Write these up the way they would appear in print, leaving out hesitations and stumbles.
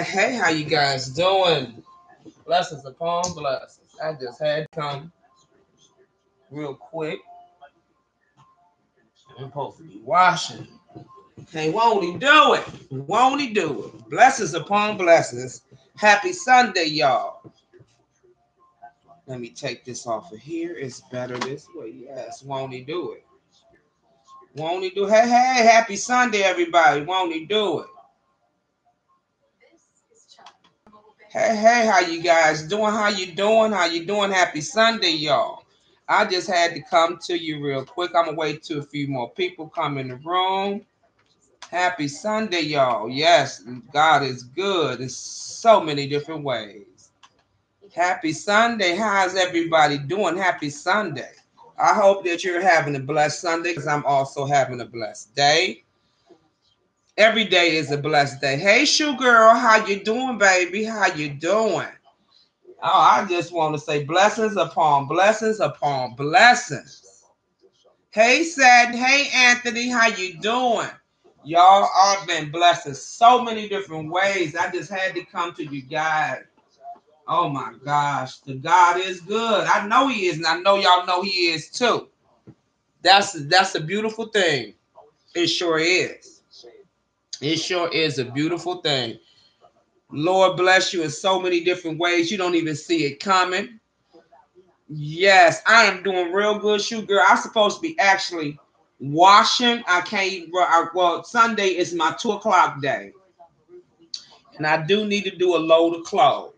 Hey, how you guys doing? Blessings upon blessings. I just had to come real quick. I'm supposed to be washing. Hey, won't he do it? Won't he do it? Blessings upon blessings. Happy Sunday, y'all. Let me take this off of here. It's better this way. Yes, won't he do it? Won't he do it? Hey, happy Sunday, everybody. Won't he do it? Hey, how you guys doing? How you doing? How you doing? Happy Sunday, y'all. I just had to come to you real quick. I'm gonna wait till a few more people come in the room. Happy Sunday, y'all. Yes, God is good in so many different ways. Happy Sunday. How's everybody doing? Happy Sunday. I hope that you're having a blessed Sunday because I'm also having a blessed day. Every day is a blessed day. Hey, Shoe Girl, how you doing, baby? How you doing? Oh, I just want to say blessings upon blessings upon blessings. Hey, Sad. Hey, Anthony. How you doing? Y'all are been blessed in so many different ways. I just had to come to you guys. Oh my gosh, the God is good. I know He is, and I know y'all know He is too. That's a beautiful thing. It sure is. It sure is a beautiful thing. Lord bless you in so many different ways. You don't even see it coming. Yes, I am doing real good, shoot girl. I'm supposed to be actually washing. I can't. Well, Sunday is my 2 o'clock day, and I do need to do a load of clothes.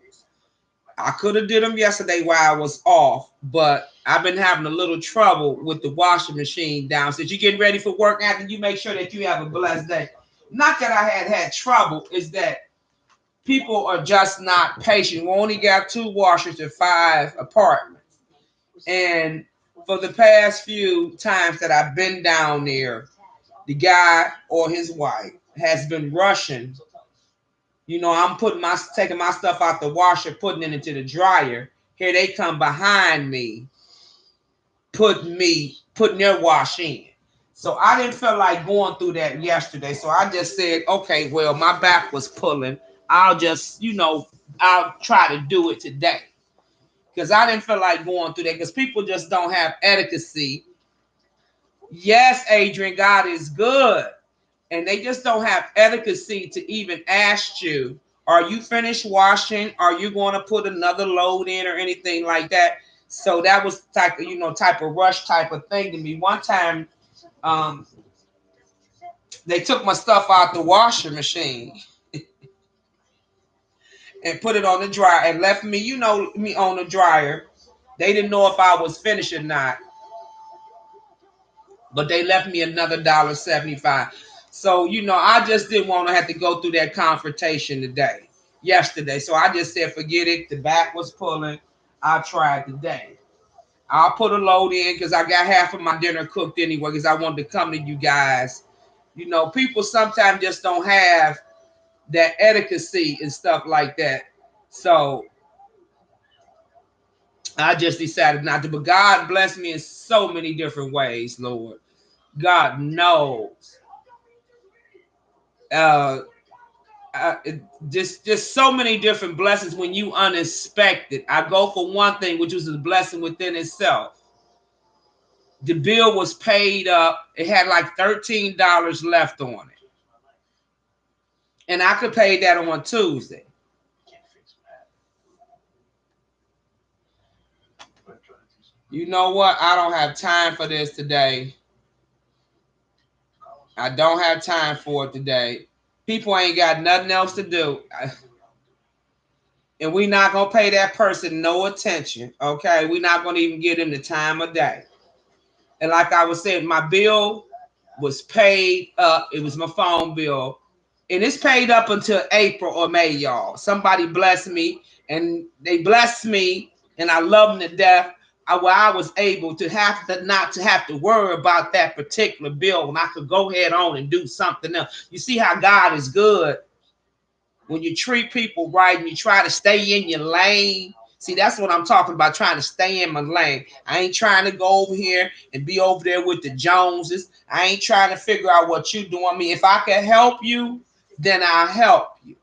I could have did them yesterday while I was off, but I've been having a little trouble with the washing machine downstairs. You getting ready for work after you make sure that you have a blessed day. Not that I had trouble, is that people are just not patient. We only got 2 washers in 5 apartments. And for the past few times that I've been down there, the guy or his wife has been rushing. You know, I'm taking my stuff out the washer, putting it into the dryer. Here they come behind me, putting their wash in. So I didn't feel like going through that yesterday. So I just said, okay, well, my back was pulling. I'll try to do it today. Because I didn't feel like going through that because people just don't have etiquette. Yes, Adrian, God is good. And they just don't have etiquette to even ask you, are you finished washing? Are you going to put another load in or anything like that? So that was type of rush type of thing to me. One time, they took my stuff out the washer machine and put it on the dryer and left me on the dryer. They didn't know if I was finished or not, but they left me another $1.75. So, I just didn't want to have to go through that confrontation yesterday. So I just said, forget it. The back was pulling. I tried today. I'll put a load in because I got half of my dinner cooked anyway because I wanted to come to you guys. People sometimes just don't have that etiquette and stuff like that. So I just decided not to. But God bless me in so many different ways, Lord. God knows. Uh, just so many different blessings when you unexpected. I go for one thing, which was a blessing within itself. The bill was paid up. It had like $13 left on it. And I could pay that on Tuesday. You know what? I don't have time for this today. I don't have time for it today. People ain't got nothing else to do. And we're not going to pay that person no attention. Okay? We're not going to even give them the time of day. And like I was saying, my bill was paid up. It was my phone bill. And it's paid up until April or May, y'all. Somebody blessed me, and they blessed me, and I love them to death. I was able to not to have to worry about that particular bill, and I could go ahead on and do something else. You see how God is good when you treat people right and you try to stay in your lane. See, that's what I'm talking about, trying to stay in my lane. I ain't trying to go over here and be over there with the Joneses. I ain't trying to figure out what you're doing. If I can help you, then I'll help you.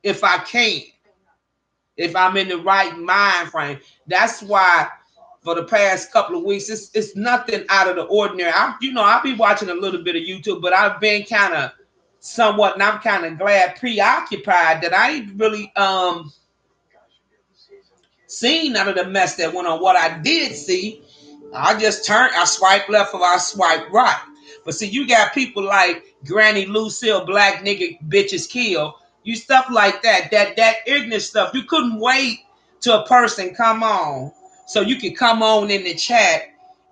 if I can, if I'm in the right mind frame. That's why for the past couple of weeks, it's nothing out of the ordinary. I'll be watching a little bit of YouTube, but I've been kind of somewhat, and I'm kind of glad, preoccupied that I ain't really seen none of the mess that went on. What I did see, I swipe left or I swipe right. But see, you got people like Granny Lucille, Black Nigga Bitches Kill, you stuff like that ignorant stuff. You couldn't wait till a person come on so you could come on in the chat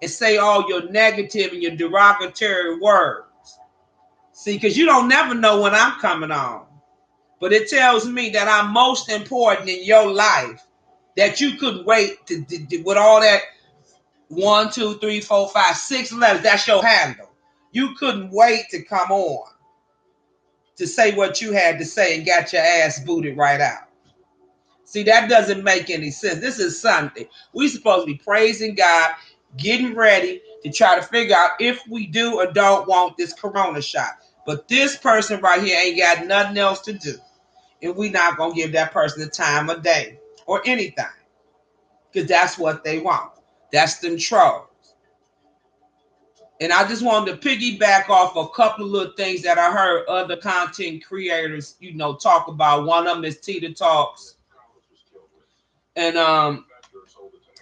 and say all your negative and your derogatory words. See, because you don't never know when I'm coming on. But it tells me that I'm most important in your life, that you couldn't wait to with all that 1, 2, 3, 4, 5, 6 letters. That's your handle. You couldn't wait to come on to say what you had to say and got your ass booted right out. See, that doesn't make any sense. This is Sunday. We're supposed to be praising God, getting ready to try to figure out if we do or don't want this corona shot. But this person right here ain't got nothing else to do. And we're not going to give that person the time of day or anything. Because that's what they want. That's them trolls. And I just wanted to piggyback off a couple of little things that I heard other content creators, talk about. One of them is Tita Talks. And I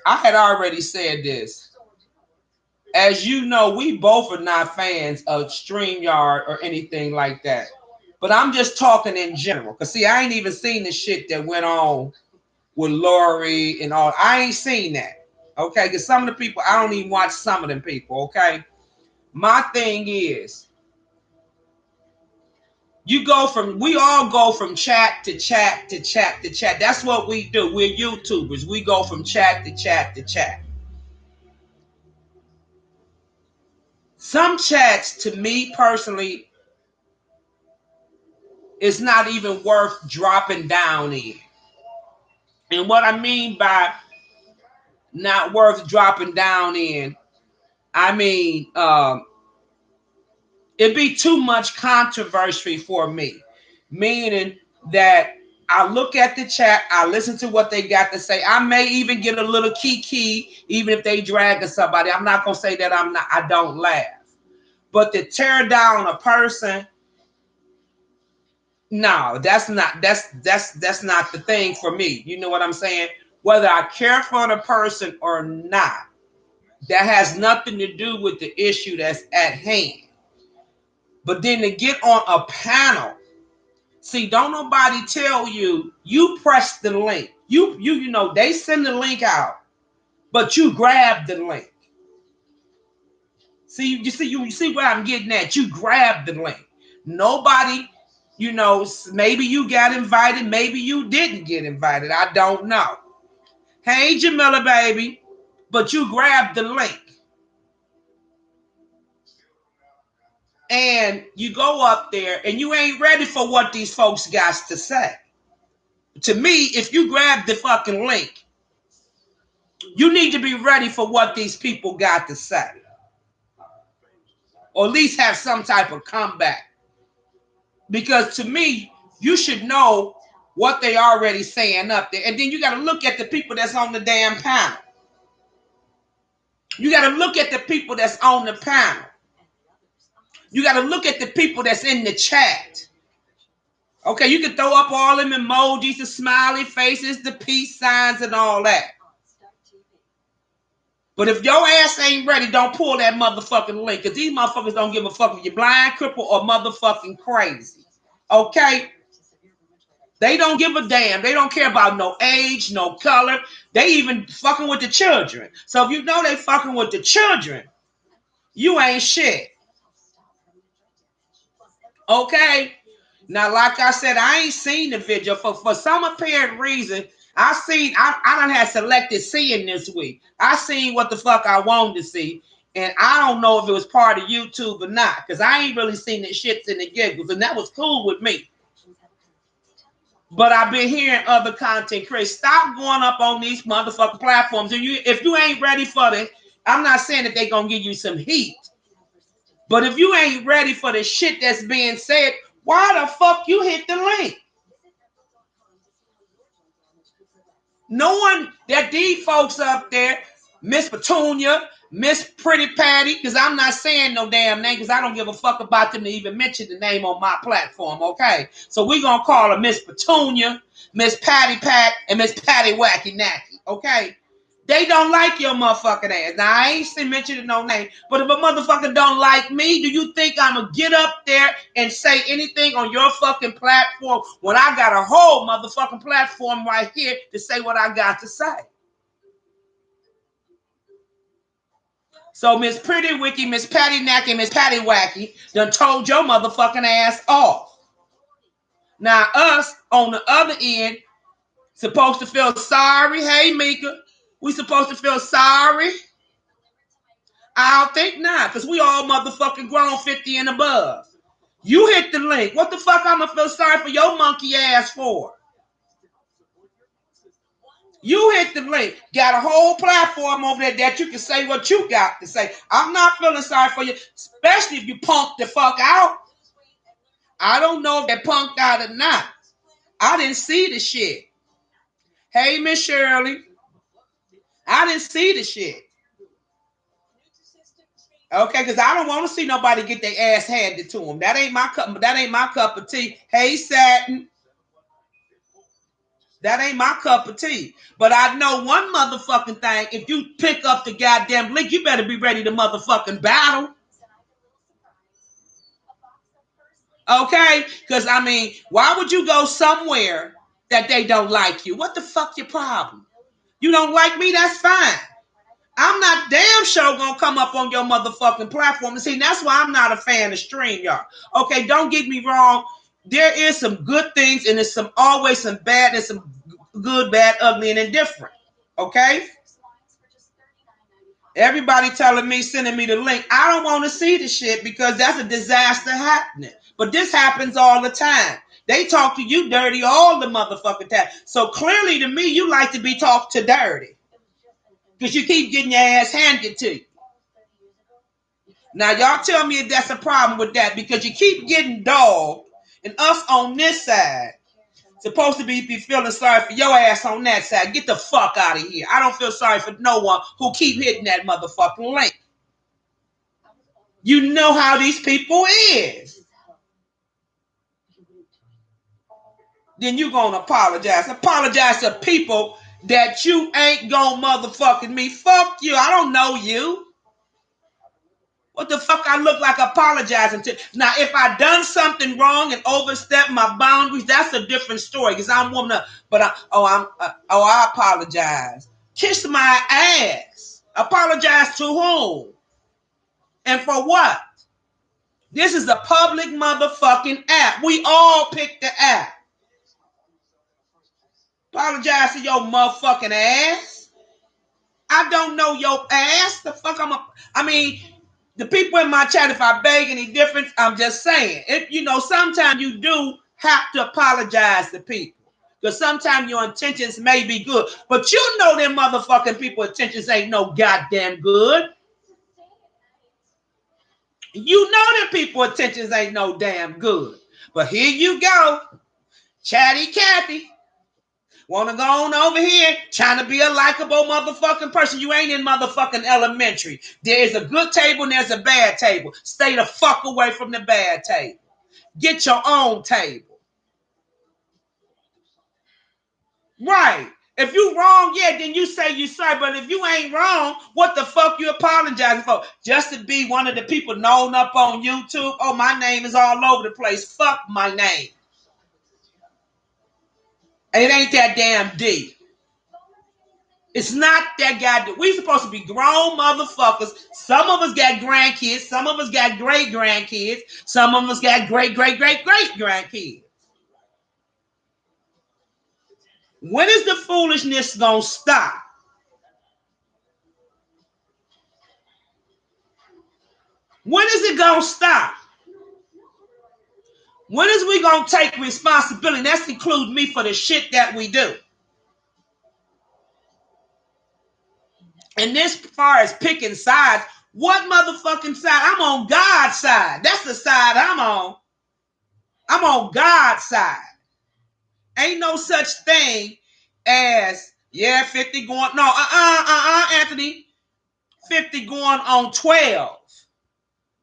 had already said this. As you know, we both are not fans of StreamYard or anything like that. But I'm just talking in general. Because, see, I ain't even seen the shit that went on with Lori and all. I ain't seen that. Okay? Because some of the people, I don't even watch some of them people. Okay? My thing is, we all go from chat to chat to chat to chat. That's what we do. We're YouTubers. We go from chat to chat to chat. Some chats, to me personally, it's not even worth dropping down in. And what I mean by not worth dropping down in, I mean, it'd be too much controversy for me. Meaning that I look at the chat, I listen to what they got to say. I may even get a little kiki, even if they drag somebody. I'm not gonna say that I don't laugh. But to tear down a person, no, that's not the thing for me. You know what I'm saying? Whether I care for the person or not, that has nothing to do with the issue that's at hand. But then to get on a panel, see, don't nobody tell you press the link. They send the link out, but you grab the link. See, you see where I'm getting at. You grab the link. Nobody, maybe you got invited, maybe you didn't get invited. I don't know. Hey, Jamila, baby, but you grabbed the link. And you go up there and you ain't ready for what these folks got to say. To me, if you grab the fucking link, you need to be ready for what these people got to say. Or at least have some type of comeback. Because to me, you should know what they already saying up there. And then you got to look at the people that's on the damn panel. You got to look at the people that's on the panel. You got to look at the people that's in the chat. Okay, you can throw up all them emojis, the smiley faces, the peace signs, and all that. But if your ass ain't ready, don't pull that motherfucking link. Because these motherfuckers don't give a fuck if you're blind, crippled, or motherfucking crazy. Okay? They don't give a damn. They don't care about no age, no color. They even fucking with the children. So if you know they fucking with the children, you ain't shit. Okay? Now, like I said, I ain't seen the video. For some apparent reason, I done had selected seeing this week. I seen what the fuck I wanted to see. And I don't know if it was part of YouTube or not. Because I ain't really seen the shits and the giggles. And that was cool with me. But I've been hearing other content creators, stop going up on these motherfucking platforms. If you ain't ready for it, I'm not saying that they're going to give you some heat. But if you ain't ready for the shit that's being said, why the fuck you hit the link? Knowing that these folks up there, Miss Petunia, Miss Pretty Patty, because I'm not saying no damn name because I don't give a fuck about them to even mention the name on my platform, okay? So we're going to call her Miss Petunia, Miss Patty Pat, and Miss Patty Wacky Nacky, okay? They don't like your motherfucking ass. Now, I ain't saying mentioning no name, but if a motherfucker don't like me, do you think I'm going to get up there and say anything on your fucking platform when I got a whole motherfucking platform right here to say what I got to say? So Miss Pretty Wiki, Miss Patty Nacky, Miss Patty Wacky done told your motherfucking ass off. Now, us on the other end supposed to feel sorry. Hey, Mika, we supposed to feel sorry? I don't think not, because we all motherfucking grown 50 and above. You hit the link. What the fuck I'm going to feel sorry for your monkey ass for? You hit the link. Got a whole platform over there that you can say what you got to say. I'm not feeling sorry for you, especially if you punked the fuck out. I don't know if they punked out or not. I didn't see the shit. Hey, Miss Shirley. I didn't see the shit. Okay, because I don't want to see nobody get their ass handed to them. That ain't my cup. That ain't my cup of tea. Hey, Satin. That ain't my cup of tea. But I know one motherfucking thing. If you pick up the goddamn link, you better be ready to motherfucking battle. Okay? Because, I mean, why would you go somewhere that they don't like you? What the fuck your problem? You don't like me? That's fine. I'm not damn sure gonna come up on your motherfucking platform. And see, that's why I'm not a fan of StreamYard. Okay, don't get me wrong. There is some good things, and there's always some bad, and some good, bad, ugly, and indifferent. Okay? Everybody telling me, sending me the link. I don't want to see the shit because that's a disaster happening. But this happens all the time. They talk to you dirty all the motherfucking time. So clearly to me, you like to be talked to dirty. Because you keep getting your ass handed to you. Now, y'all tell me if that's a problem with that. Because you keep getting dogged. And us on this side supposed to be feeling sorry for your ass on that side. Get the fuck out of here. I don't feel sorry for no one who keep hitting that motherfucking link. You know how these people is. Then you gonna apologize. Apologize to people that you ain't gonna motherfucking me. Fuck you. I don't know you. What the fuck I look like apologizing to? Now, if I done something wrong and overstepped my boundaries, that's a different story. Because I'm woman up. But I apologize. Kiss my ass. Apologize to whom? And for what? This is a public motherfucking app. We all picked the app. Apologize to your motherfucking ass. I don't know your ass. The fuck I mean, the people in my chat, if I beg any difference, I'm just saying. If sometimes you do have to apologize to people. Because sometimes your intentions may be good. But you know them motherfucking people intentions ain't no goddamn good. You know them people intentions ain't no damn good. But here you go. Chatty Cathy. Want to go on over here trying to be a likable motherfucking person. You ain't in motherfucking elementary. There's a good table and there's a bad table. Stay the fuck away from the bad table. Get your own table. Right. If you wrong, yeah, then you say you sorry. But if you ain't wrong, what the fuck you apologizing for? Just to be one of the people known up on YouTube? Oh, my name is all over the place. Fuck my name. It ain't that damn deep. It's not that goddamn. We supposed to be grown motherfuckers. Some of us got grandkids. Some of us got great grandkids. Some of us got great grandkids. When is the foolishness gonna stop? When is it gonna stop? When is we gonna take responsibility? That's include me for the shit that we do. And this far as picking sides, what motherfucking side? I'm on God's side. That's the side I'm on. I'm on God's side. Ain't no such thing as Yeah, 50 going. No, Anthony. 50 going on 12.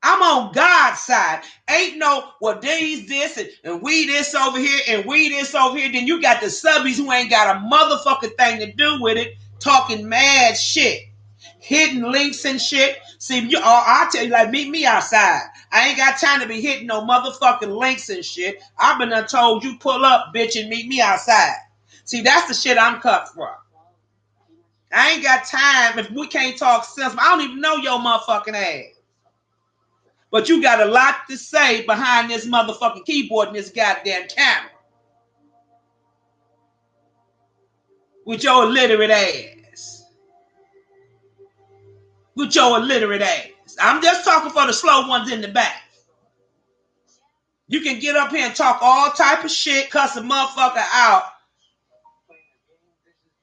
I'm on God's side. Ain't no, well, these this and we this over here and we this over here. Then you got the subbies who ain't got a motherfucking thing to do with it, talking mad shit, hitting links and shit. See, I'll tell you, like, meet me outside. I ain't got time to be hitting no motherfucking links and shit. I've been told you pull up, bitch, and meet me outside. See, that's the shit I'm cut from. I ain't got time if we can't talk sense. I don't even know your motherfucking ass. But you got a lot to say behind this motherfucking keyboard and this goddamn camera. With your illiterate ass. With your illiterate ass. I'm just talking for the slow ones in the back. You can get up here and talk all type of shit, cuss a motherfucker out.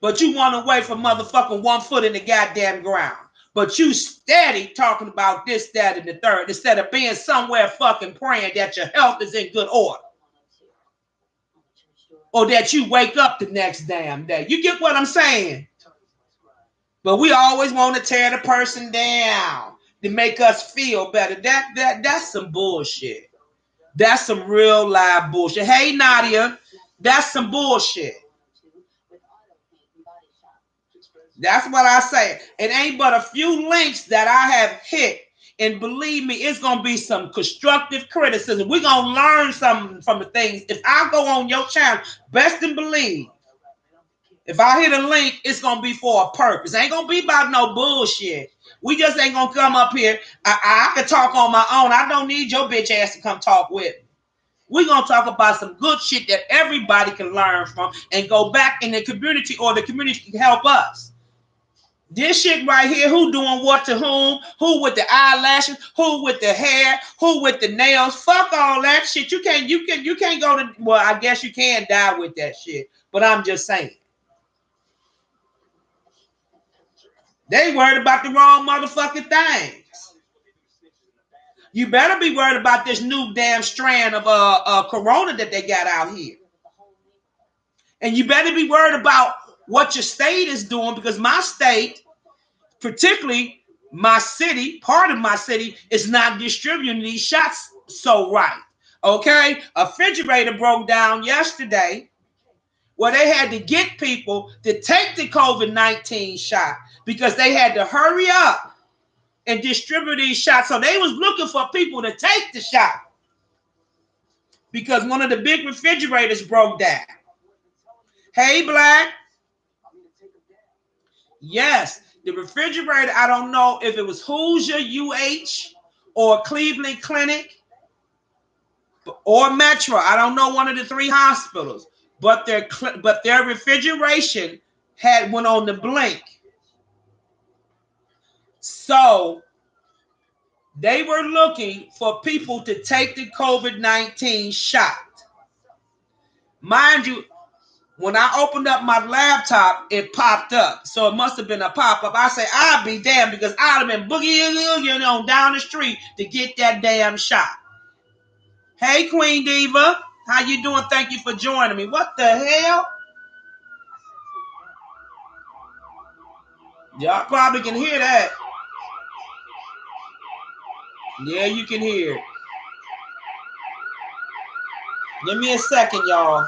But you want to wait for motherfucking 1 foot in the goddamn ground. But you steady talking about this, that, and the third instead of being somewhere fucking praying that your health is in good order. Or that you wake up the next damn day. You get what I'm saying? But we always want to tear the person down to make us feel better. That's some bullshit. That's some real live bullshit. Hey, Nadia, that's some bullshit. That's what I say. It ain't but a few links that I have hit. And believe me, it's going to be some constructive criticism. We're going to learn something from the things. If I go on your channel, best and believe, if I hit a link, it's going to be for a purpose. It ain't going to be about no bullshit. We just ain't going to come up here. I can talk on my own. I don't need your bitch ass to come talk with me. We're going to talk about some good shit that everybody can learn from and go back in the community, or the community can help us. This shit right here, who doing what to whom, who with the eyelashes, who with the hair, who with the nails, fuck all that shit. You can't go to, well, I guess you can die with that shit, but I'm just saying. They worried about the wrong motherfucking things. You better be worried about this new damn strand of corona that they got out here. And you better be worried about what your state is doing, because my state, particularly my city, part of my city, is not distributing these shots so right. Okay? A refrigerator broke down yesterday where they had to get people to take the COVID-19 shot because they had to hurry up and distribute these shots. So they was looking for people to take the shot because one of the big refrigerators broke down. Hey, Black. Yes, the refrigerator, I don't know if it was Hoosier UH or Cleveland Clinic or Metro. I don't know, one of the three hospitals, but their refrigeration had went on the blink. So they were looking for people to take the COVID-19 shot. Mind you, when I opened up my laptop, it popped up. So it must have been a pop-up. I say, I'll be damned, because I'd have been boogieing down the street to get that damn shot. Hey, Queen Diva. How you doing? Thank you for joining me. What the hell? Y'all probably can hear that. Yeah, you can hear it. Give me a second, y'all.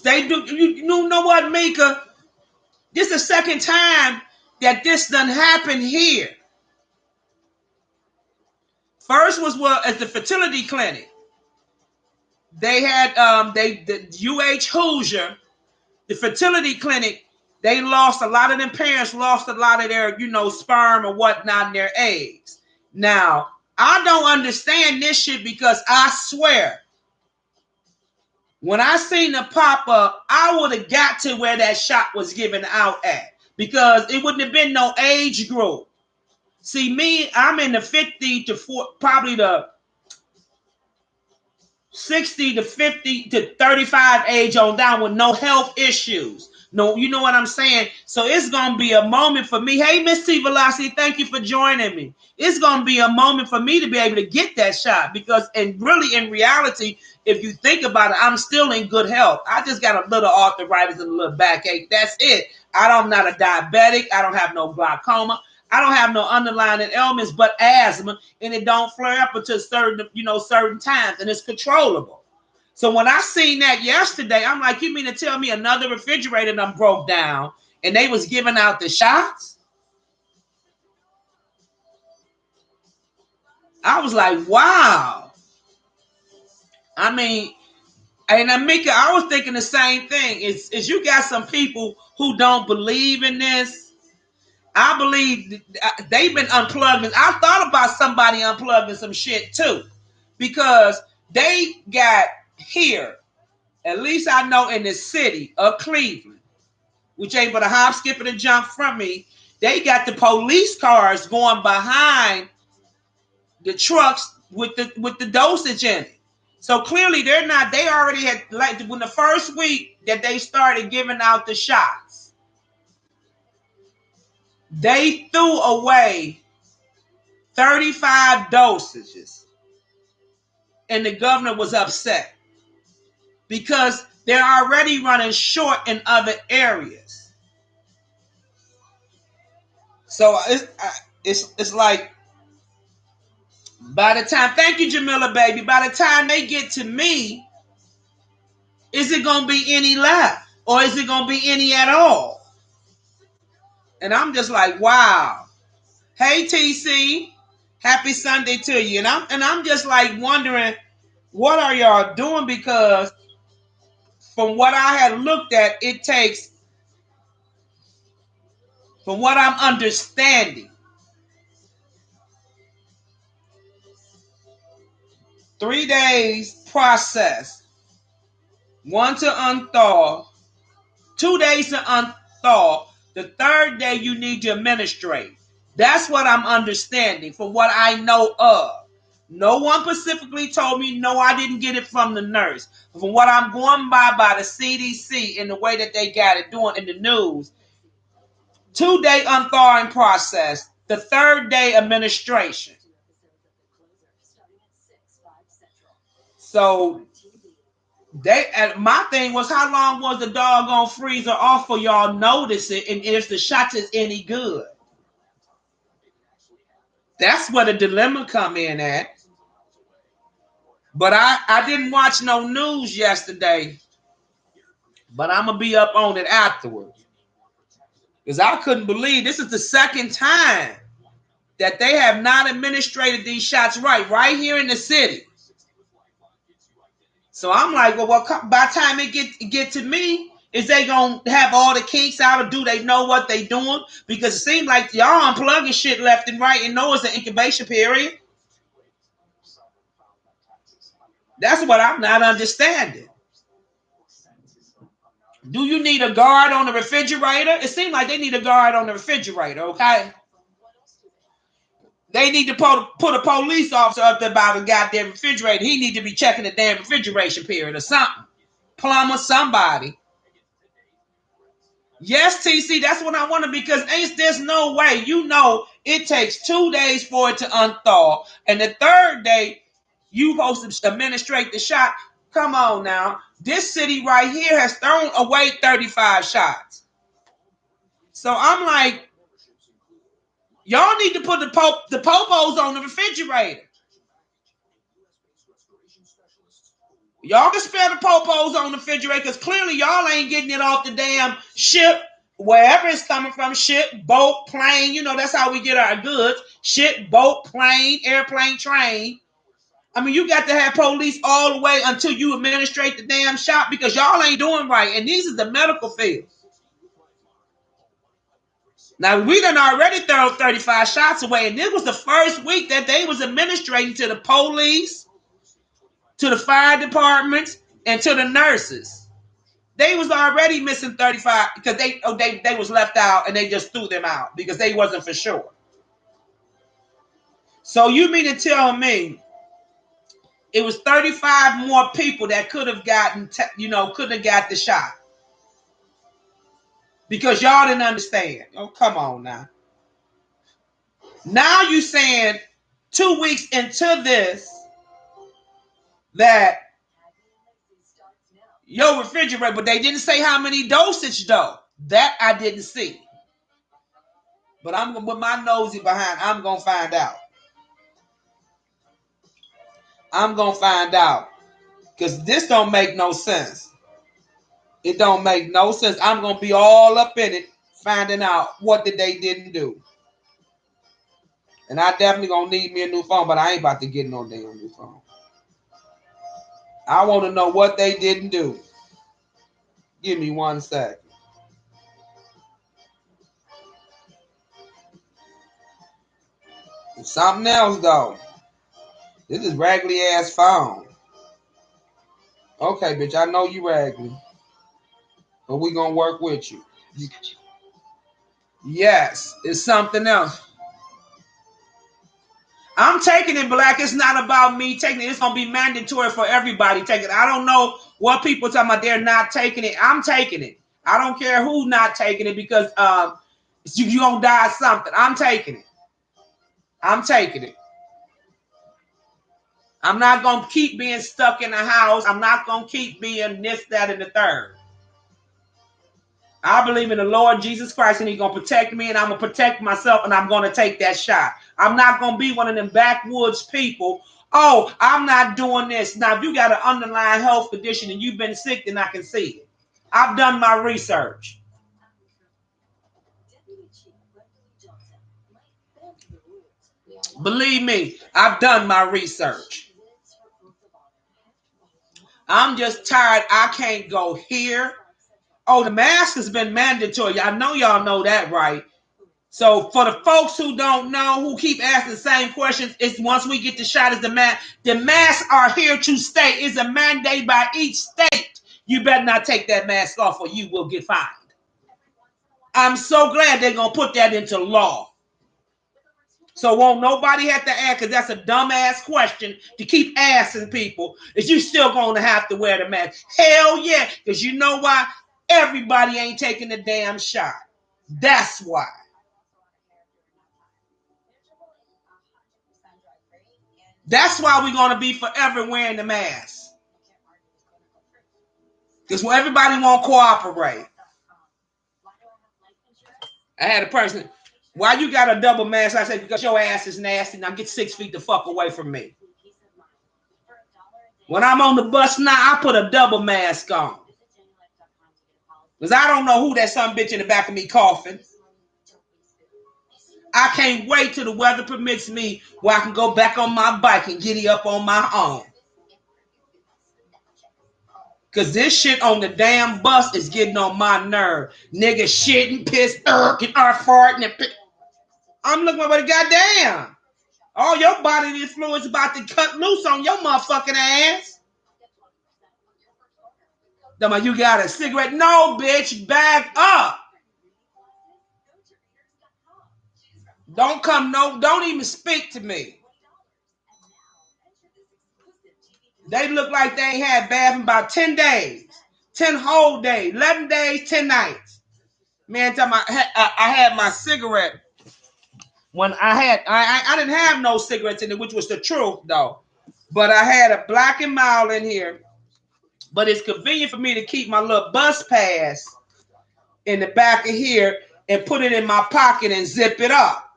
They do. You know what, Mika? This is the second time that this done happened here. First was at the fertility clinic. They had the UH Hoosier, the fertility clinic. They lost a lot of them parents, lost a lot of their sperm or whatnot in their eggs. Now I don't understand this shit, because I swear, when I seen the pop up, I would have got to where that shot was given out at, because it wouldn't have been no age group. See, me, I'm in the 50 to 40, probably the 60 to 50 to 35 age on down with no health issues. No, you know what I'm saying? So it's going to be a moment for me. Hey, Miss T Velocity, thank you for joining me. It's going to be a moment for me to be able to get that shot because, and really in reality, if you think about it, I'm still in good health. I just got a little arthritis and a little backache. That's it. I'm not a diabetic. I don't have no glaucoma. I don't have no underlying ailments but asthma, and it don't flare up until certain times, and it's controllable. So when I seen that yesterday, I'm like, you mean to tell me another refrigerator done broke down and they was giving out the shots? I was like, wow. I mean, and Amika, I was thinking the same thing. Is you got some people who don't believe in this. I believe they've been unplugging. I thought about somebody unplugging some shit too, because they got here, at least I know in the city of Cleveland, which ain't but a hop, skip, and a jump from me. They got the police cars going behind the trucks with the dosage in it. So clearly they're not. They already had, like, when the first week that they started giving out the shots, they threw away 35 dosages, and the governor was upset because they're already running short in other areas. So it's like, by the time, thank you, Jamila, baby, by the time they get to me, is it going to be any left? Or is it going to be any at all? And I'm just like, wow. Hey, TC, happy Sunday to you. And I'm just like wondering, what are y'all doing? Because from what I had looked at, it takes, from what I'm understanding, 3 days process, 1 to unthaw, 2 days to unthaw. The third day you need to administrate. That's what I'm understanding from what I know of. No one specifically told me, no, I didn't get it from the nurse. From what I'm going by the CDC and the way that they got it doing in the news, 2-day unthawing process, the third day administration. So my thing was, how long was the doggone freezer off for y'all notice it, and if the shot is any good? That's where the dilemma come in at. But I didn't watch no news yesterday, but I'm gonna be up on it afterwards, because I couldn't believe this is the second time that they have not administrated these shots right here in the city. So I'm like, well, by the time it get to me, is they gonna have all the kinks out, or do they know what they doing? Because it seems like y'all unplugging shit left and right, and know it's an incubation period. That's what I'm not understanding. Do you need a guard on the refrigerator? It seems like they need a guard on the refrigerator, okay? They need to put a police officer up there by the goddamn refrigerator. He need to be checking the damn refrigeration period or something. Plumber, somebody. Yes, TC, that's what I want, because there's no way. It takes 2 days for it to unthaw, and the third day you supposed to administrate the shot. Come on now. This city right here has thrown away 35 shots. So I'm like, y'all need to put the popos on the refrigerator. Y'all can spare the popos on the refrigerator, because clearly y'all ain't getting it off the damn ship, wherever it's coming from. Ship, boat, plane. That's how we get our goods. Ship, boat, plane, airplane, train. I mean, you got to have police all the way until you administrate the damn shot, because y'all ain't doing right. And these is the medical field. Now, we done already thrown 35 shots away, and this was the first week that they was administrating to the police, to the fire departments, and to the nurses. They was already missing 35 because they was left out, and they just threw them out because they wasn't for sure. So you mean to tell me it was 35 more people that could have got the shot? Because y'all didn't understand. Oh, come on now. Now you saying 2 weeks into this that your refrigerator, but they didn't say how many dosage though. That I didn't see. But I'm gonna put my nosy behind. I'm gonna find out. I'm gonna find out. Because this don't make no sense. It don't make no sense. I'm gonna be all up in it, finding out what they didn't do. And I definitely gonna need me a new phone, but I ain't about to get no damn new phone. I want to know what they didn't do. Give me 1 second. Something else though. This is raggedy ass phone. Okay, bitch, I know you raggedy, but we gonna work with you. Yes, it's something else. I'm taking it, Black. It's not about me taking it. It's gonna be mandatory for everybody taking it. I don't know what people talking about. They're not taking it. I'm taking it. I don't care who's not taking it because you gonna die of something. I'm taking it. I'm taking it. I'm not gonna keep being stuck in the house. I'm not gonna keep being this, that, and the third. I believe in the Lord Jesus Christ and he's going to protect me and I'm going to protect myself and I'm going to take that shot. I'm not going to be one of them backwoods people. Oh, I'm not doing this. Now, if you got an underlying health condition and you've been sick, then I can see it. I've done my research. Believe me, I've done my research. I'm just tired. I can't go here. Oh, the mask has been mandatory. I know y'all know that, right? So for the folks who don't know, who keep asking the same questions, it's once we get the shot, is the mask. The masks are here to stay. It's a mandate by each state. You better not take that mask off or you will get fined. I'm so glad they're going to put that into law. So won't nobody have to ask, because that's a dumbass question to keep asking people. Is you still going to have to wear the mask? Hell yeah, because you know why? Everybody ain't taking the damn shot. That's why. That's why we're going to be forever wearing the mask. Because everybody won't cooperate. I had a person, why you got a double mask? I said, because your ass is nasty. Now get 6 feet the fuck away from me. When I'm on the bus now, I put a double mask on. Because I don't know who that some bitch in the back of me coughing. I can't wait till the weather permits me where I can go back on my bike and giddy up on my own. Because this shit on the damn bus is getting on my nerve. Niggas shitting, pissed, and farting. And I'm looking at goddamn. All your bodily fluids about to cut loose on your motherfucking ass. You got a cigarette? No, bitch, back up. Don't even speak to me. They look like they ain't had bath in about 10 days. 10 whole days. 11 days, 10 nights. Man, I had my cigarette. When I didn't have no cigarettes in it, which was the truth, though. But I had a Black and Mild in here. But it's convenient for me to keep my little bus pass in the back of here and put it in my pocket and zip it up.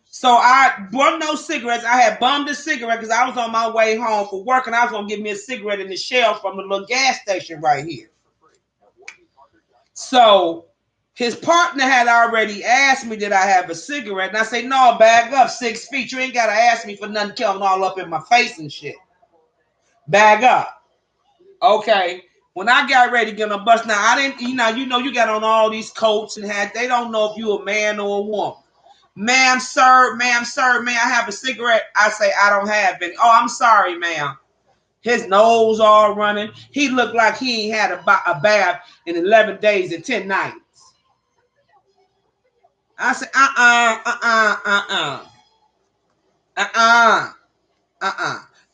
So I bought no cigarettes. I had bummed a cigarette because I was on my way home for work and I was going to get me a cigarette in the shelf from the little gas station right here. So his partner had already asked me, did I have a cigarette? And I say, no, bag up 6 feet. You ain't got to ask me for nothing coming all up in my face and shit. Bag up. Okay. When I got ready to get on the bus, now I didn't, you know, you got on all these coats and hats. They don't know if you a man or a woman. Ma'am, sir, may I have a cigarette? I say, I don't have any. Oh, I'm sorry, ma'am. His nose all running. He looked like he ain't had a bath in 11 days and 10 nights. I said,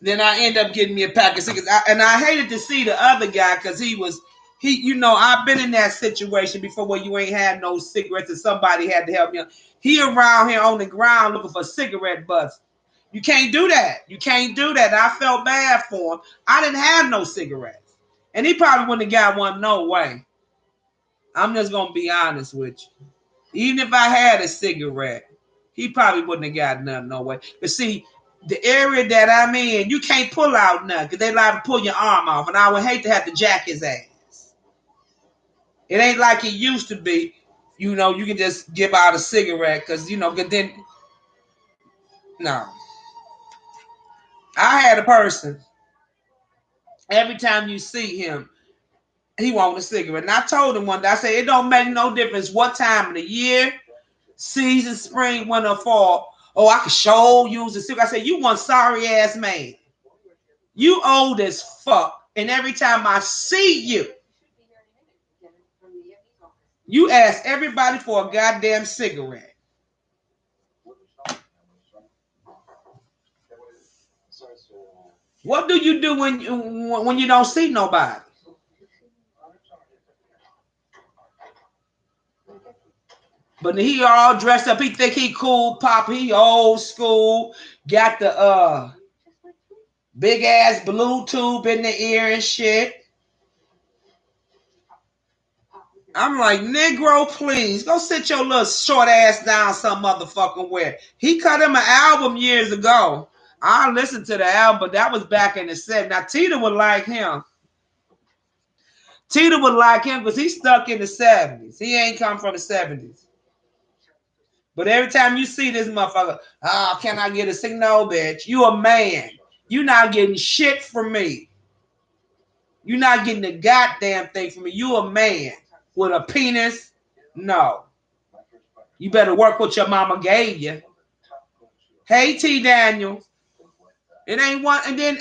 Then I end up getting me a pack of cigarettes. And I hated to see the other guy because he was I've been in that situation before where you ain't had no cigarettes and somebody had to help you. He around here on the ground looking for cigarette butts. You can't do that. You can't do that. I felt bad for him. I didn't have no cigarettes. And he probably wouldn't have got one no way. I'm just going to be honest with you. Even if I had a cigarette, he probably wouldn't have got nothing no way. But see, the area that I'm in, you can't pull out nothing because they like to pull your arm off. And I would hate to have to jack his ass. It ain't like it used to be. You can just give out a cigarette because, then, no. I had a person, every time you see him, he want a cigarette. And I told him one day, I said, it don't make no difference what time of the year, season, spring, winter, fall. Oh, I can show use a cigarette. I said, you one sorry ass man. You old as fuck. And every time I see you, you ask everybody for a goddamn cigarette. What do you do when you don't see nobody? But he all dressed up. He think he cool, pop. He old school. Got the big ass blue tube in the ear and shit. I'm like, Negro, please go sit your little short ass down some motherfucking where. He cut him an album years ago. I listened to the album, but that was back in the 70s. Now Tita would like him. Tita would like him because he's stuck in the 70s. He ain't come from the 70s. But every time you see this motherfucker, can I get a signal? No, bitch. You a man. You not getting shit from me. You not getting the goddamn thing from me. You a man with a penis. No. You better work what your mama gave you. Hey, T. Daniel. It ain't one. And then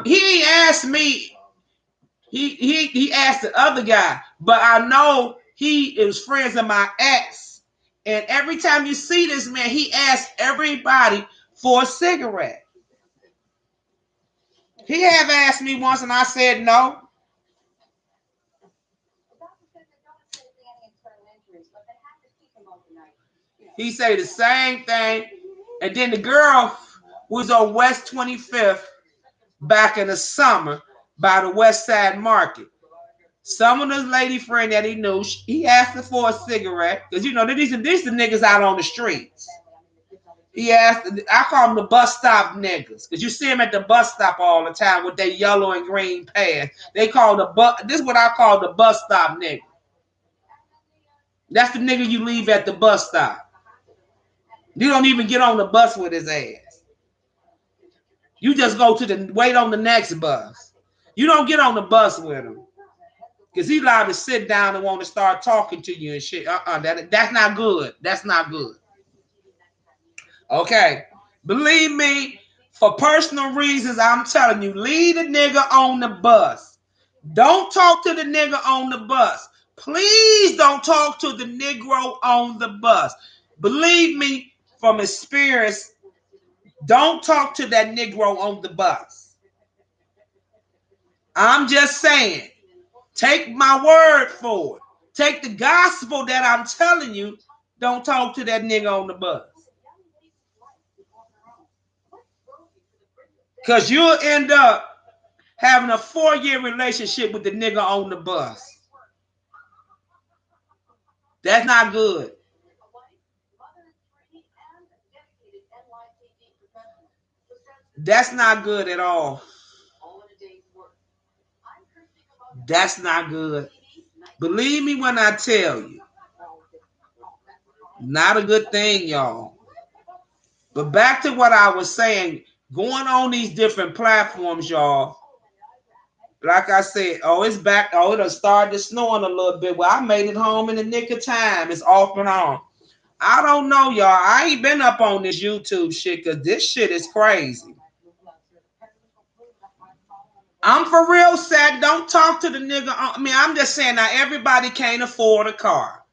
he asked me. He asked the other guy, but I know he is friends of my ex. And every time you see this man, he asks everybody for a cigarette. He have asked me once, and I said no. He say the same thing. And then the girl was on West 25th back in the summer by the West Side Market. Some of his lady friend that he knew, he asked her for a cigarette. Because, these are the niggas out on the streets. He asked, I call them the bus stop niggas. Because you see them at the bus stop all the time with their yellow and green pants. This is what I call the bus stop nigga. That's the nigga you leave at the bus stop. You don't even get on the bus with his ass. You just go wait on the next bus. You don't get on the bus with him. Because he's allowed to sit down and want to start talking to you and shit. That's not good. That's not good. Okay. Believe me, for personal reasons, I'm telling you, leave the nigga on the bus. Don't talk to the nigga on the bus. Please don't talk to the Negro on the bus. Believe me, from experience, don't talk to that Negro on the bus. I'm just saying, take my word for it. Take the gospel that I'm telling you. Don't talk to that nigga on the bus. Because you'll end up having a 4-year relationship with the nigga on the bus. That's not good. That's not good at all. That's not good. Believe me when I tell you. Not a good thing, y'all. But back to what I was saying, going on these different platforms, y'all. Like I said, it's back. It'll start to snowing a little bit. Well, I made it home in the nick of time. It's off and on. I don't know, y'all. I ain't been up on this YouTube shit because this shit is crazy. I'm for real sad. Don't talk to the nigga. I'm just saying now everybody can't afford a car.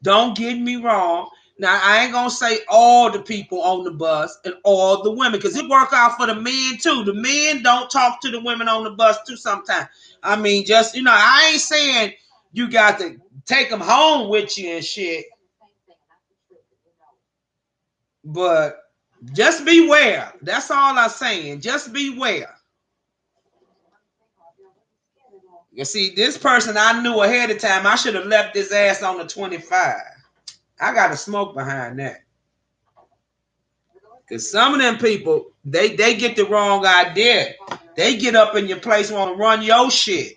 Don't get me wrong. Now, I ain't going to say all the people on the bus and all the women because it work out for the men too. The men don't talk to the women on the bus too sometimes. I mean, just, I ain't saying You got to take them home with you and shit. But just beware. That's all I'm saying. Just beware. You see, this person I knew ahead of time, I should have left his ass on the 25. I got to smoke behind that. Because some of them people, they get the wrong idea. They get up in your place, want to run your shit.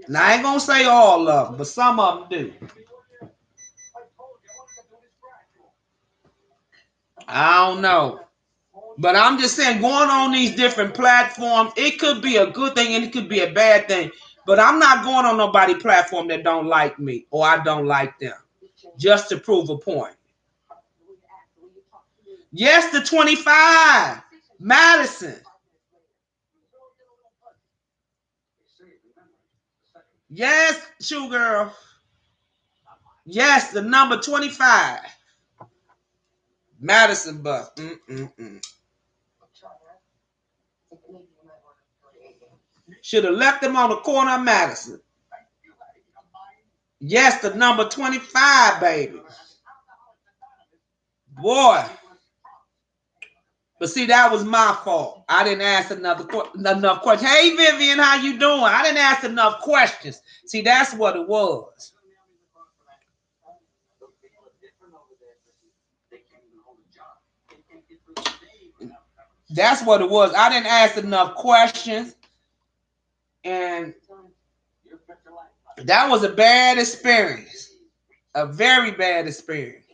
Now, I ain't going to say all of them, but some of them do. I don't know. But I'm just saying, going on these different platforms, it could be a good thing and it could be a bad thing. But I'm not going on nobody's platform that don't like me or I don't like them. Just to prove a point. Yes, the 25. Madison. Yes, Shoe Girl. Yes, the number 25. Madison Bus. Should have left them on the corner of Madison. Yes, the number 25, baby. Boy. But see, that was my fault. I didn't ask enough questions. Hey, Vivian, how you doing? I didn't ask enough questions. See, that's what it was. That's what it was. I didn't ask enough questions. And that was a bad experience. A very bad experience.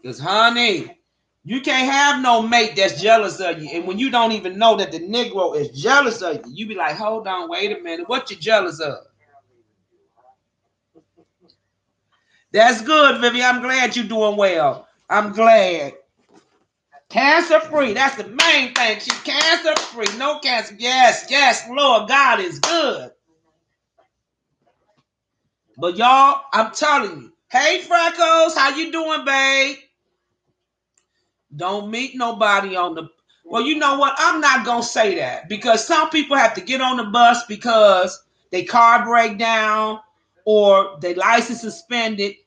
Because, honey, you can't have no mate that's jealous of you. And when you don't even know that the Negro is jealous of you, you be like, hold on, wait a minute. What you jealous of? That's good, Vivian. I'm glad you're doing well. I'm glad. Cancer free. That's the main thing. She's cancer free. No cancer. Yes, yes, Lord God is good. But y'all, I'm telling you. Hey, Freckles, how you doing, babe? Don't meet nobody on the... Well, you know what? I'm not going to say that. Because some people have to get on the bus because their car break down or their license suspended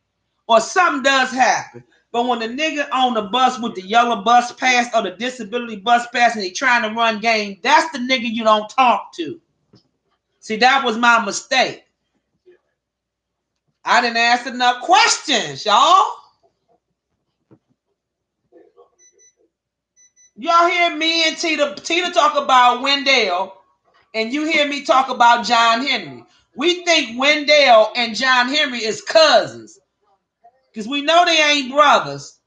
or something does happen. But when the nigga on the bus with the yellow bus pass or the disability bus pass and he trying to run game, that's the nigga you don't talk to. See, that was my mistake. I didn't ask enough questions, y'all. Y'all hear me and Tina talk about Wendell, and you hear me talk about John Henry. We think Wendell and John Henry is cousins because we know they ain't brothers,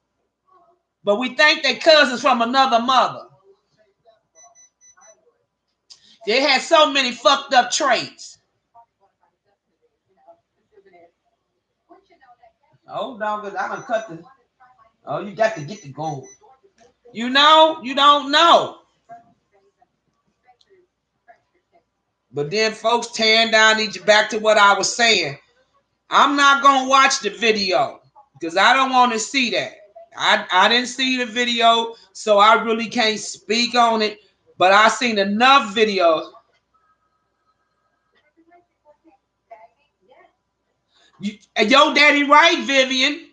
but we think they're cousins from another mother. They had so many fucked up traits. Hold on, because I done cut the... Oh, you got to get the gold. You know, you don't know. But then folks tearing down each back to what I was saying. I'm not going to watch the video because I don't want to see that. I didn't see the video, so I really can't speak on it. But I seen enough videos. Yo, daddy right, Vivian.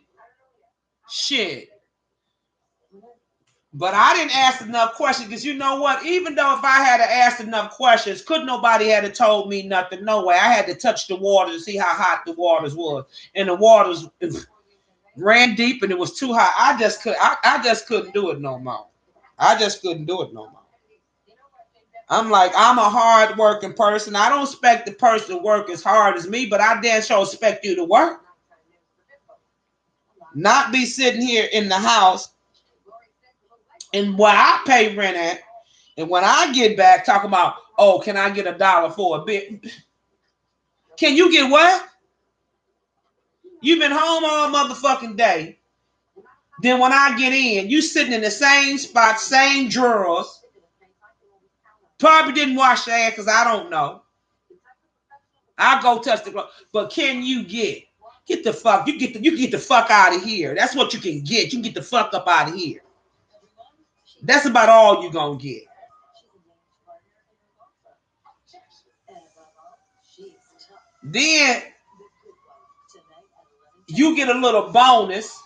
Shit. But I didn't ask enough questions because you know what? Even though if I had asked enough questions, couldn't nobody had told me nothing. No way. I had to touch the water to see how hot the waters was, and the waters ran deep and it was too hot. I just couldn't do it no more. I just couldn't do it no more. I'm like, I'm a hard working person. I don't expect the person to work as hard as me, but I damn sure expect you to work. Not be sitting here in the house and where I pay rent at, and when I get back, talking about, oh, can I get $1 for a bit? Can you get what? You've been home all motherfucking day. Then when I get in, you sitting in the same spot, same drawers. Probably didn't wash your ass because I don't know. I'll go touch the ground. But can you get the fuck? You get the fuck out of here. That's what you can get. You can get the fuck up out of here. That's about all you gonna get. Then you get a little bonus,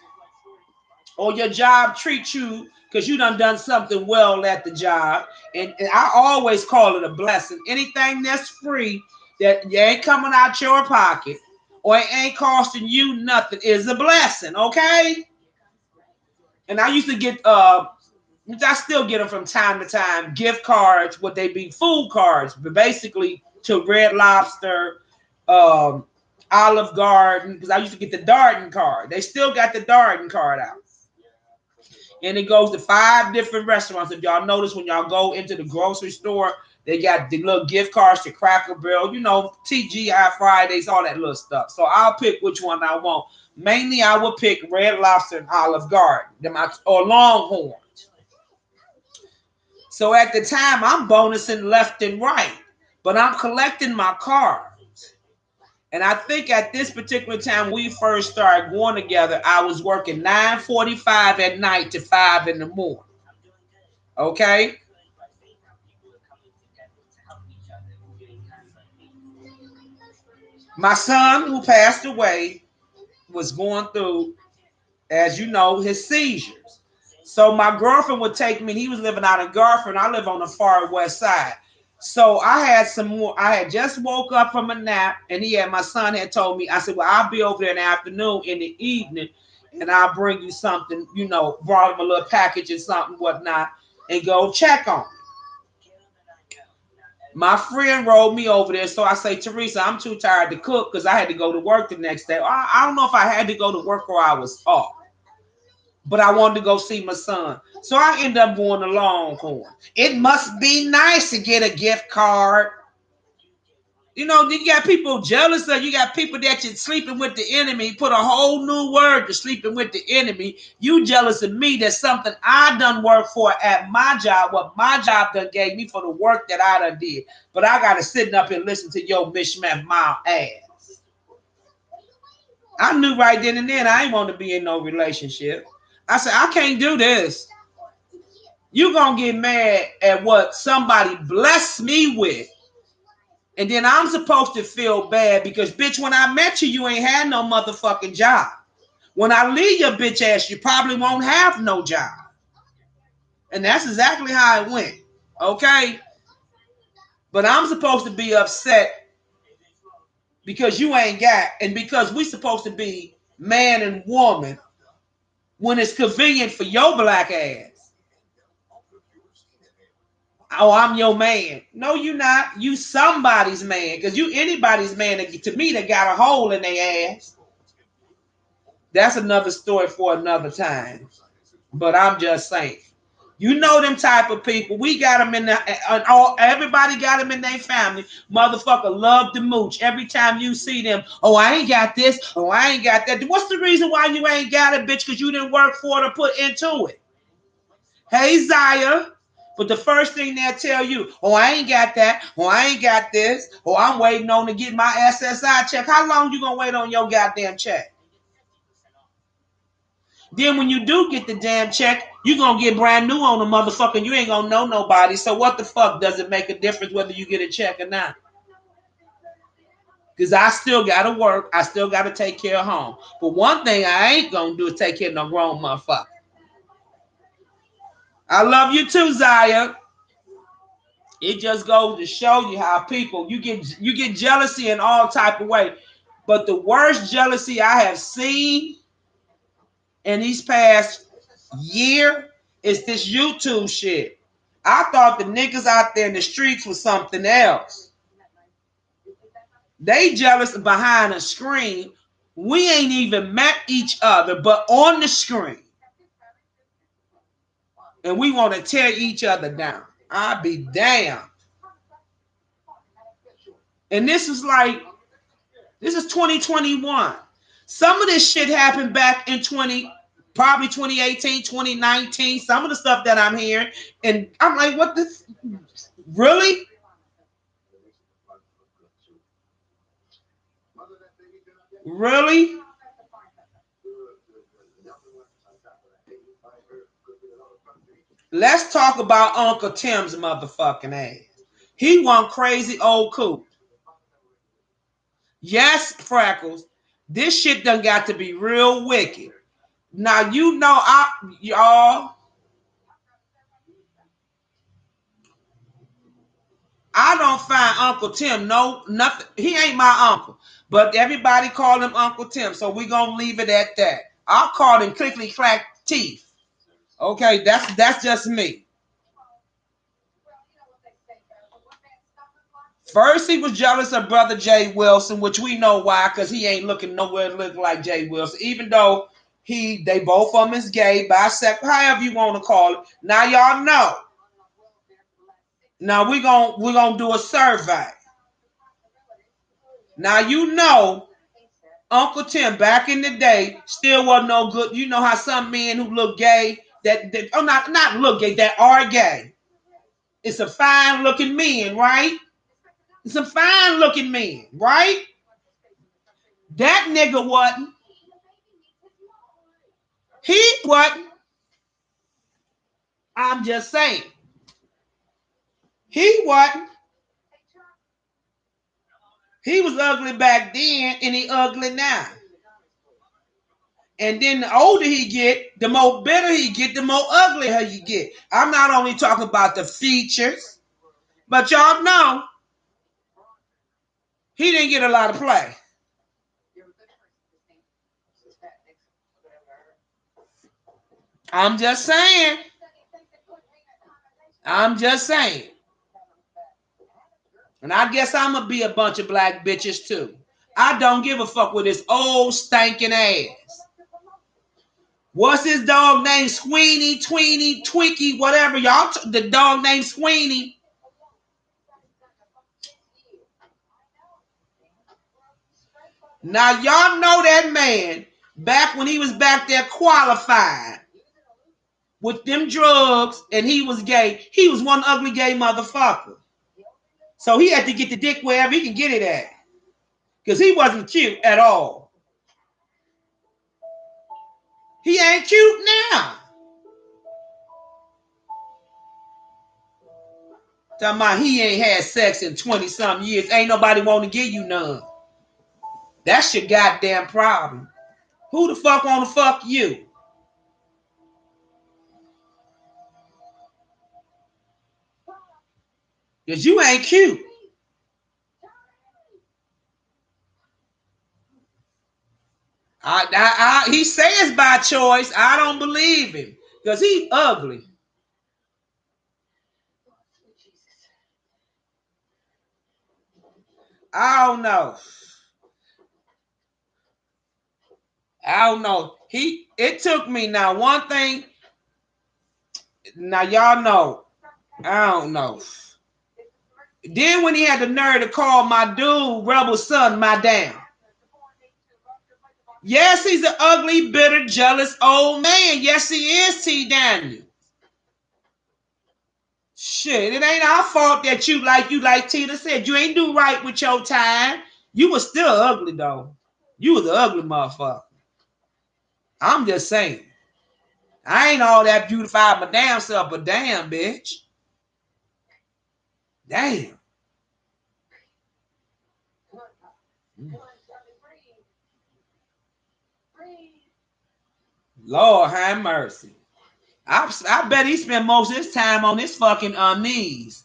or your job treats you because you done something well at the job. And I always call it a blessing. Anything that's free that ain't coming out your pocket or it ain't costing you nothing is a blessing, okay? And I used to get which I still get them from time to time, gift cards, what they be food cards, but basically to Red Lobster, Olive Garden, because I used to get the Darden card. They still got the Darden card out. And it goes to 5 different restaurants. If y'all notice, when y'all go into the grocery store, they got the little gift cards to Cracker Barrel, TGI Fridays, all that little stuff. So I'll pick which one I want. Mainly, I will pick Red Lobster and Olive Garden, or Longhorn. So at the time, I'm bonusing left and right, but I'm collecting my cards. And I think at this particular time we first started going together, I was working 9:45 at night to 5 in the morning. Okay? My son, who passed away, was going through, as you know, his seizures. So my girlfriend would take me. He was living out in Garfield. I live on the far west side. So I had some more. I had just woke up from a nap, and my son had told me, I said, well, I'll be over there in the afternoon, in the evening, and I'll bring you something, brought him a little package or something, whatnot, and go check on him. My friend rolled me over there, so I say, Teresa, I'm too tired to cook because I had to go to work the next day. I don't know if I had to go to work or I was off, but I wanted to go see my son. So I ended up going to Longhorn. It must be nice to get a gift card. You got people jealous of you. Got people that you're sleeping with the enemy. Put a whole new word to sleeping with the enemy. You jealous of me. That's something I done work for at my job. What my job done gave me for the work that I done did. But I got to sit up and listen to your mishmash mile ass. I knew right then and there I ain't want to be in no relationship. I said, I can't do this. You gonna get mad at what somebody blessed me with. And then I'm supposed to feel bad because, bitch, when I met you, you ain't had no motherfucking job. When I leave your bitch ass, you probably won't have no job. And that's exactly how it went. Okay? But I'm supposed to be upset because you ain't got, and because we supposed to be man and woman when it's convenient for your black ass. Oh, I'm your man. No, you not. You somebody's man. Because you anybody's man to me that got a hole in their ass. That's another story for another time. But I'm just saying. You know them type of people. We got them in everybody got them in their family. Motherfucker love to mooch. Every time you see them, oh, I ain't got this. Oh, I ain't got that. What's the reason why you ain't got it, bitch? Because you didn't work for it or put into it. Hey, Zaya. But the first thing they'll tell you, oh, I ain't got that. Oh, I ain't got this. Oh, I'm waiting on to get my SSI check. How long you gonna wait on your goddamn check? Then when you do get the damn check, you gonna get brand new on the motherfucker. You ain't gonna know nobody. So what the fuck does it make a difference whether you get a check or not? Because I still gotta work. I still gotta take care of home. But one thing I ain't gonna do is take care of no grown motherfucker. I love you too, Zaya. It just goes to show you how people you get jealousy in all type of way. But the worst jealousy I have seen in these past year is this YouTube shit. I thought the niggas out there in the streets was something else. They jealous behind a screen. We ain't even met each other, but on the screen. And we want to tear each other down. I'll be damned. And this is 2021. Some of this shit happened back in probably 2018, 2019. Some of the stuff that I'm hearing. And I'm like, what the? Really? Really? Let's talk about Uncle Tim's motherfucking ass. He one crazy old coot. Yes, Freckles. This shit done got to be real wicked. Now you know y'all. I don't find Uncle Tim no nothing. He ain't my uncle, but everybody call him Uncle Tim, so we gonna leave it at that. I'll call him Clickly Clack Teeth. Okay, that's just me. First, he was jealous of brother Jay Wilson, which we know why, because he ain't looking nowhere looking like Jay Wilson, even though they both of them is gay, bisexual, however you want to call it. Now y'all know. Now we gonna do a survey. Now you know Uncle Tim back in the day still wasn't no good. You know how some men who look gay that oh not look gay that are gay. It's a fine looking men, right? It's a fine looking men, right? That nigga wasn't. He wasn't. I'm just saying. He wasn't. He was ugly back then and he ugly now. And then the older he get, the more bitter he get, the more uglier he get. I'm not only talking about the features, but y'all know he didn't get a lot of play. I'm just saying. I'm just saying. And I guess I'm going to be a bunch of black bitches too. I don't give a fuck with his old stinking ass. What's his dog name? Sweeney, Tweeny, Twinkie, whatever. Y'all, the dog named Sweeney. Now, y'all know that man back when he was back there qualified with them drugs and he was gay. He was one ugly gay motherfucker. So he had to get the dick wherever he can get it at. Because he wasn't cute at all. He ain't cute now. Talking about he ain't had sex in 20-something years. Ain't nobody want to give you none. That's your goddamn problem. Who the fuck want to fuck you? Because you ain't cute. He says by choice. I don't believe him. Because he ugly. I don't know. I don't know. It took me now. One thing. Now y'all know. I don't know. Then when he had the nerve to call my dude, Rebel Son, my damn. Yes, he's an ugly, bitter, jealous old man. Yes, he is, T. Daniel. Shit, it ain't our fault that you like Tina said, you ain't do right with your time. You was still ugly though. You was an ugly motherfucker. I'm just saying. I ain't all that beautified my damn self, but damn, bitch. Damn. Lord have mercy. I bet he spent most of his time on his fucking knees.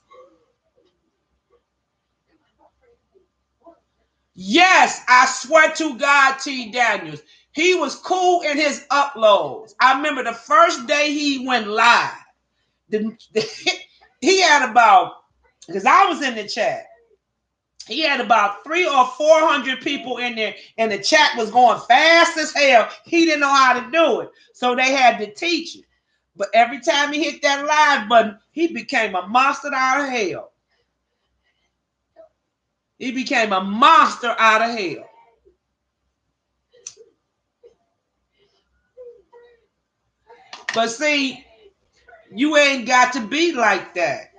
Yes, I swear to God, T. Daniels. He was cool in his uploads. I remember the first day he went live. He had about, because I was in the chat, he had about 300 or 400 people in there, and the chat was going fast as hell. He didn't know how to do it, so they had to teach it. But every time he hit that live button, he became a monster out of hell. He became a monster out of hell. But see, you ain't got to be like that.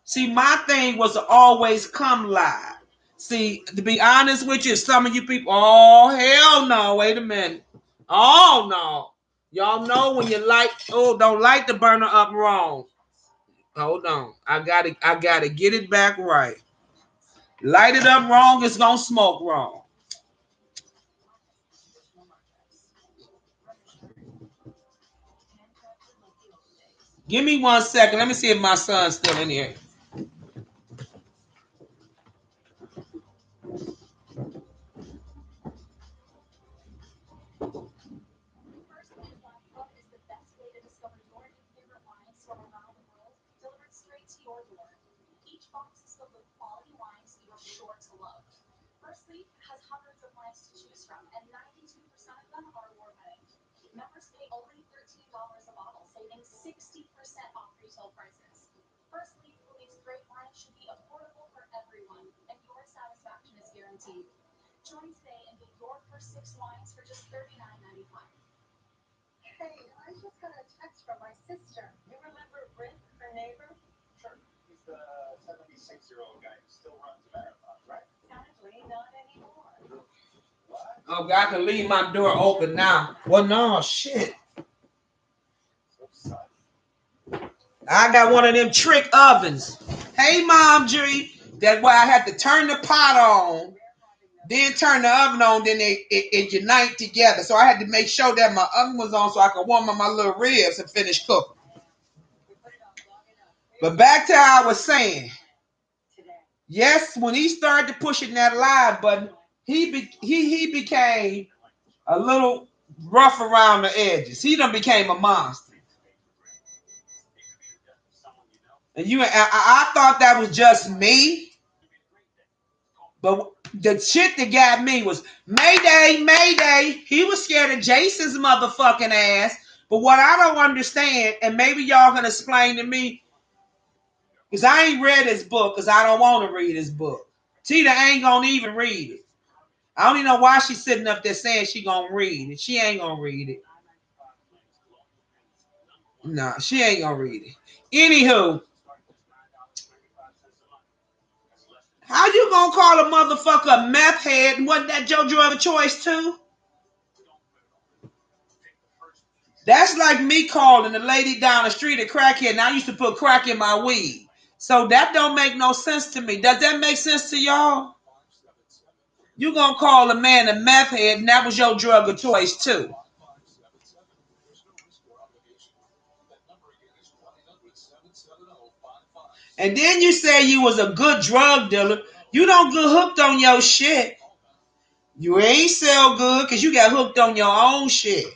See, my thing was to always come live. See, to be honest with you, some of you people, oh, hell no, wait a minute. Oh, no. Y'all know when you don't light the burner up wrong. Hold on. I gotta get it back right. Light it up wrong, it's gonna smoke wrong. Give me 1 second. Let me see if my son's still in here. Oh, God can leave my door open now. Well, no, shit. I got one of them trick ovens. Hey, Mom G. That's why I had to turn the pot on, then turn the oven on, then it unite together. So I had to make sure that my oven was on so I could warm up my little ribs and finish cooking. But back to how I was saying. Yes, when he started pushing that live button, he became a little rough around the edges. He done became a monster. And I thought that was just me. But the shit that got me was Mayday, Mayday. He was scared of Jason's motherfucking ass. But what I don't understand, and maybe y'all can explain to me, because I ain't read his book, because I don't want to read his book. Tita ain't gonna even read it. I don't even know why she's sitting up there saying she gonna read it. She ain't gonna read it. Nah, she ain't gonna read it. Anywho, how you gonna call a motherfucker a meth head? And wasn't that your drug of choice too? That's like me calling the lady down the street a crackhead, and I used to put crack in my weed. So that don't make no sense to me. Does that make sense to y'all? You gonna call a man a meth head, and that was your drug of choice too. And then you say you was a good drug dealer. You don't get hooked on your shit. You ain't sell good because you got hooked on your own shit.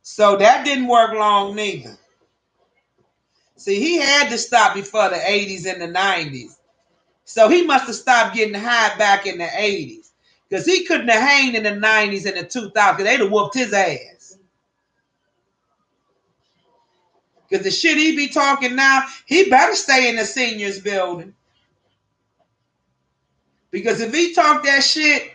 So that didn't work long neither. See, he had to stop before the 80s and the 90s. So he must have stopped getting high back in the 80s. Because he couldn't have hanged in the 90s and the 2000s because they'd have whooped his ass. Because the shit he be talking now, he better stay in the seniors building. Because if he talk that shit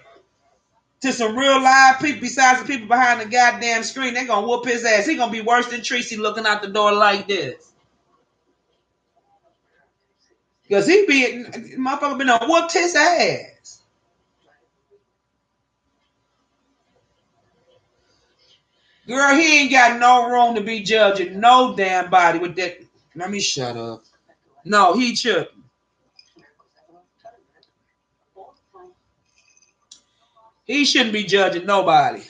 to some real live people besides the people behind the goddamn screen, they're going to whoop his ass. He going to be worse than Tracy looking out the door like this. Because motherfucker been on whooped his ass. Girl, he ain't got no room to be judging no damn body with that. Let me shut up. No, he shouldn't. He shouldn't be judging nobody.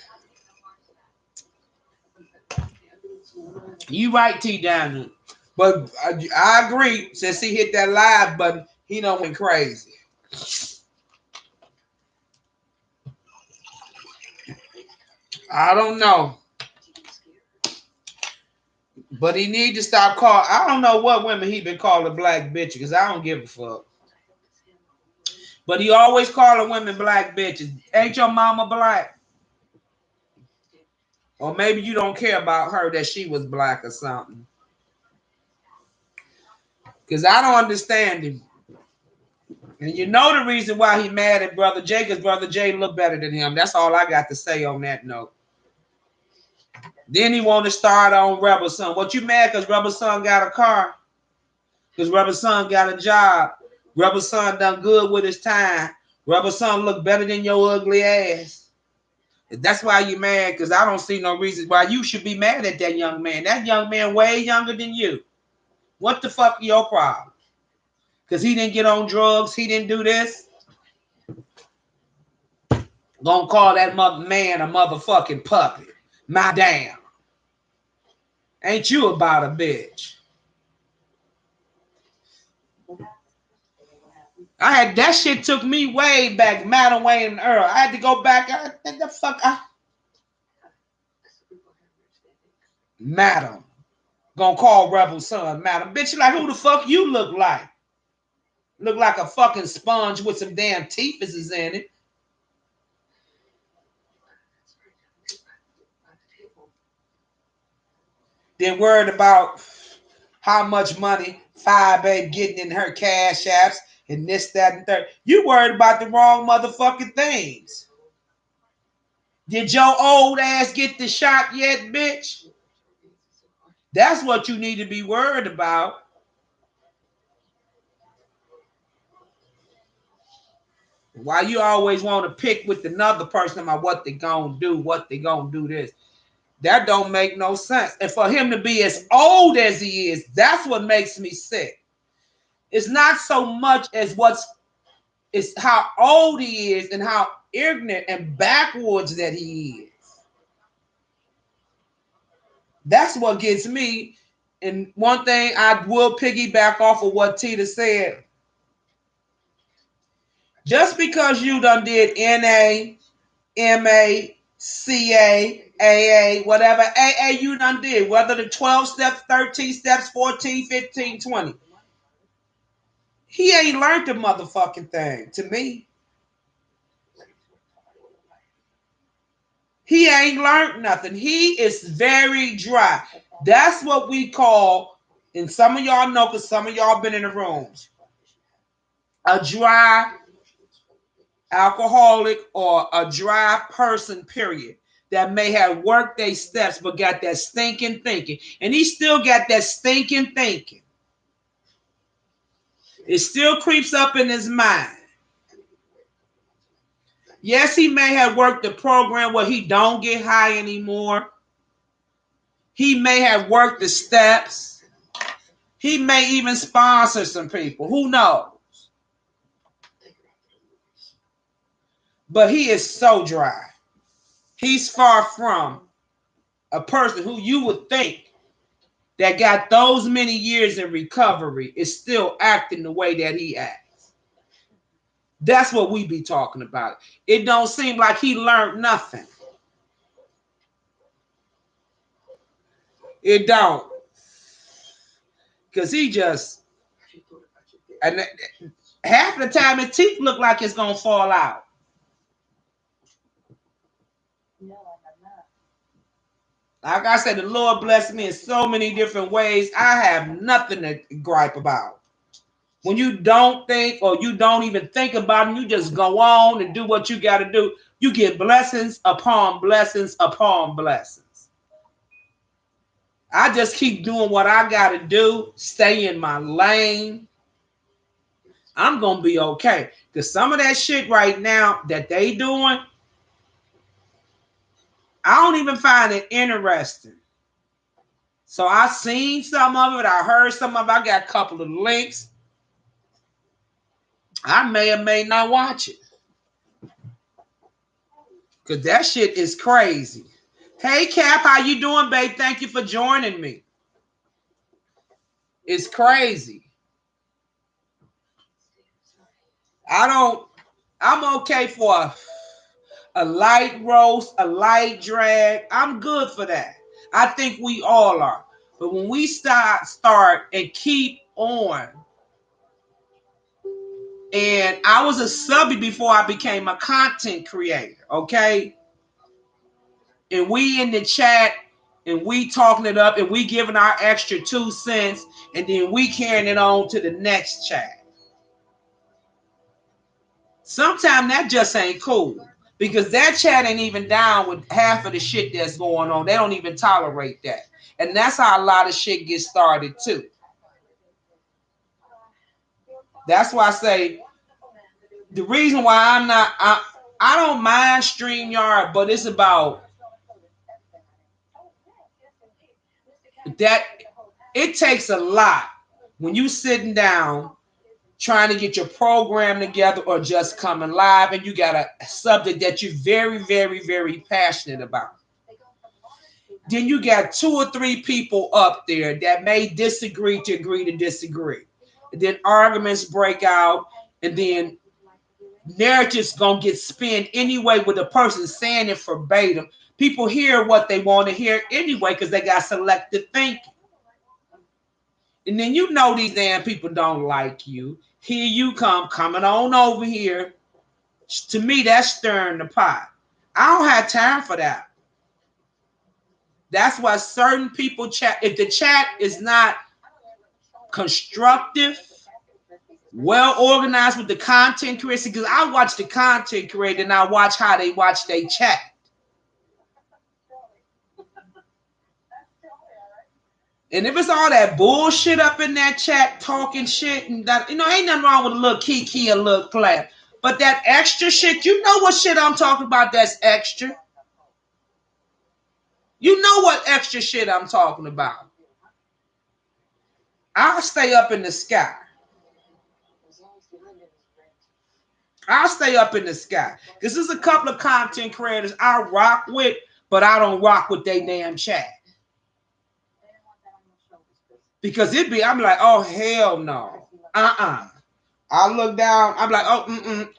You right, T. Daniel. But I agree. Since he hit that live button, he done went crazy. I don't know. But he need to stop calling. I don't know what women he been calling black bitches because I don't give a fuck. But he always calling women black bitches. Ain't your mama black? Or maybe you don't care about her that she was black or something. Because I don't understand him. And you know the reason why he mad at Brother Jay, because Brother Jay look better than him. That's all I got to say on that note. Then he want to start on Rebel Son. What you mad because Rebel Son got a car? Because Rebel Son got a job. Rebel Son done good with his time. Rebel Son look better than your ugly ass. That's why you mad, because I don't see no reason why you should be mad at that young man. That young man way younger than you. What the fuck are your problem? Because he didn't get on drugs. He didn't do this. Gonna call that man a motherfucking puppet. My damn. Ain't you about a bitch? I had that shit took me way back, Madam Wayne and Earl. I had to go back. The fuck, Madam. Gonna call Rebel Son, Madam. Bitch, like who the fuck you look like? Look like a fucking sponge with some damn teeth in it. Then worried about how much money Babe getting in her cash apps and this, that, and third. You worried about the wrong motherfucking things. Did your old ass get the shot yet, bitch? That's what you need to be worried about. Why you always want to pick with another person about what they gonna do, what they gonna do this. That don't make no sense. And for him to be as old as he is, that's what makes me sick. It's not so much as it's how old he is and how ignorant and backwards that he is. That's what gets me. And one thing I will piggyback off of what Tita said. Just because you done did NA, MA, CA, AA, whatever AA you done did, whether the 12 steps, 13 steps, 14, 15, 20. He ain't learned the motherfucking thing to me. He ain't learned nothing. He is very dry. That's what we call, and some of y'all know because some of y'all been in the rooms, a dry alcoholic or a dry person, period, that may have worked their steps but got that stinking thinking. And he still got that stinking thinking. It still creeps up in his mind. Yes, he may have worked the program where he don't get high anymore. He may have worked the steps. He may even sponsor some people. Who knows? But he is so dry. He's far from a person who you would think that got those many years in recovery is still acting the way that he acts. That's what we be talking about. It don't seem like he learned nothing. It don't. Because he just, and half the time his teeth look like it's going to fall out. Like I said, the Lord blessed me in so many different ways. I have nothing to gripe about. When you don't think or you don't even think about it, you just go on and do what you got to do. You get blessings upon blessings upon blessings. I just keep doing what I got to do, stay in my lane. I'm going to be okay. Because some of that shit right now that they doing, I don't even find it interesting. So I seen some of it. I heard some of it. I got a couple of links. I may or may not watch it. Because that shit is crazy. Hey, Cap, how you doing, babe? Thank you for joining me. It's crazy. I'm okay for a light roast, a light drag. I'm good for that. I think we all are. But when we start and keep on, and I was a subby before I became a content creator, okay? And we in the chat and we talking it up and we giving our extra 2 cents and then we carrying it on to the next chat. Sometimes that just ain't cool because that chat ain't even down with half of the shit that's going on. They don't even tolerate that. And that's how a lot of shit gets started too. That's why I say the reason why I don't mind StreamYard, but it's about that. It takes a lot when you sitting down trying to get your program together or just coming live and you got a subject that you're very, very, very passionate about. Then you got 2 or 3 people up there that may disagree to agree to disagree. And then arguments break out, and then narratives gonna get spun anyway with the person saying it verbatim. People hear what they want to hear anyway because they got selective thinking. And then you know these damn people don't like you. Here you come, coming on over here. To me, that's stirring the pot. I don't have time for that. That's why certain people chat. If the chat is not constructive, well organized with the content creator, because I watch the content creator and I watch how they watch they chat. And if it's all that bullshit up in that chat, talking shit, and that, ain't nothing wrong with a little kiki and a little clap. But that extra shit, you know what shit I'm talking about that's extra. You know what extra shit I'm talking about. I'll stay up in the sky. I'll stay up in the sky. Because there's a couple of content creators I rock with, but I don't rock with they damn chat. Because I'm like, oh, hell no. I look down, I'm like,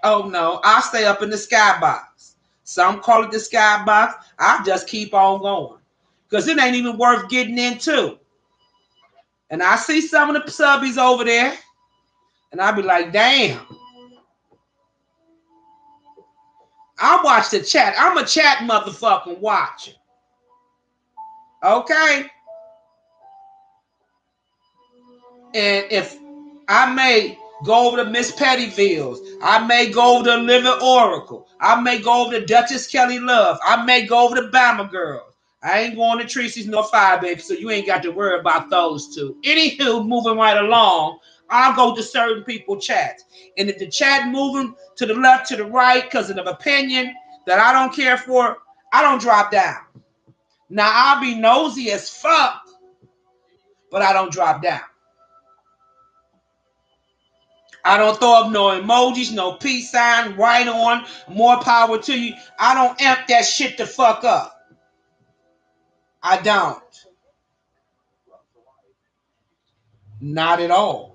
oh no. I'll stay up in the skybox. Some call it the skybox. I just keep on going. Because it ain't even worth getting into. And I see some of the subbies over there, and I be like, damn. I watch the chat. I'm a chat motherfucking watcher. Okay? And if I may go over to Miss Pettyville's, I may go over to Living Oracle, I may go over to Duchess Kelly Love, I may go over to Bama Girls. I ain't going to Tracy's nor Fire Baby, so you ain't got to worry about those two. Anywho, moving right along, I'll go to certain people chats. And if the chat moving to the left, to the right, because of an opinion that I don't care for, I don't drop down. Now, I'll be nosy as fuck, but I don't drop down. I don't throw up no emojis, no peace sign, right on, more power to you. I don't amp that shit the fuck up. I don't. Not at all.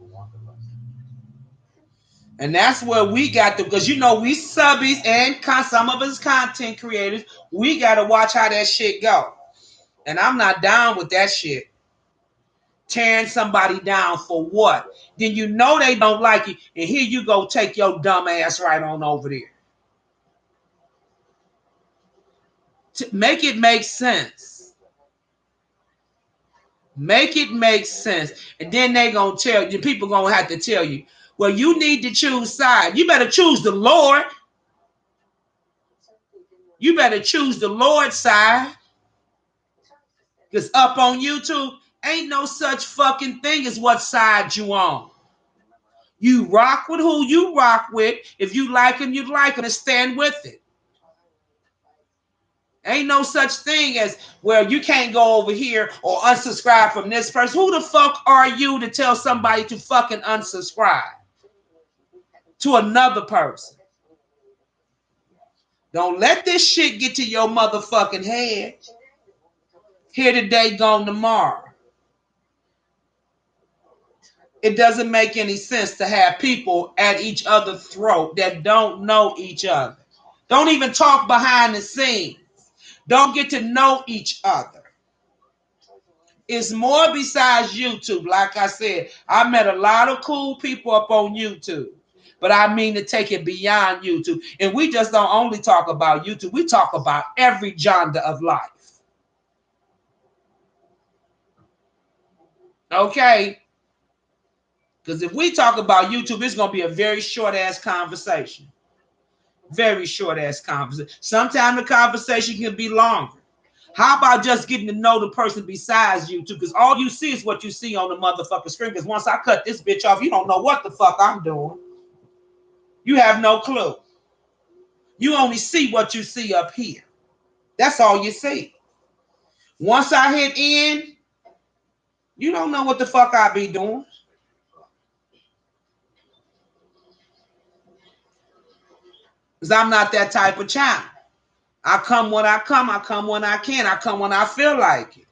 And that's where we got to, because we subbies and some of us content creators, we got to watch how that shit go. And I'm not down with that shit. Tearing somebody down for what? Then they don't like you, and here you go take your dumb ass right on over there. To make it make sense. Make it make sense. And then they gonna tell you, people gonna have to tell you, well, you need to choose side. You better choose the Lord. You better choose the Lord's side. Because up on YouTube, ain't no such fucking thing as what side you on. You rock with who you rock with. If you like him, you like him, and stand with it. Ain't no such thing as, well, you can't go over here or unsubscribe from this person. Who the fuck are you to tell somebody to fucking unsubscribe to another person? Don't let this shit get to your motherfucking head. Here today, gone tomorrow. It doesn't make any sense to have people at each other's throat that don't know each other. Don't even talk behind the scenes. Don't get to know each other. It's more besides YouTube. Like I said, I met a lot of cool people up on YouTube. But I mean to take it beyond YouTube. And we just don't only talk about YouTube. We talk about every genre of life. Okay? Because if we talk about YouTube, it's going to be a very short-ass conversation. Very short-ass conversation. Sometimes the conversation can be longer. How about just getting to know the person besides you too? Because all you see is what you see on the motherfucking screen. Because once I cut this bitch off, you don't know what the fuck I'm doing. You have no clue. You only see what you see up here. That's all you see. Once I hit end, you don't know what the fuck I be doing. Because I'm not that type of child. I come when I come. I come when I can. I come when I feel like it.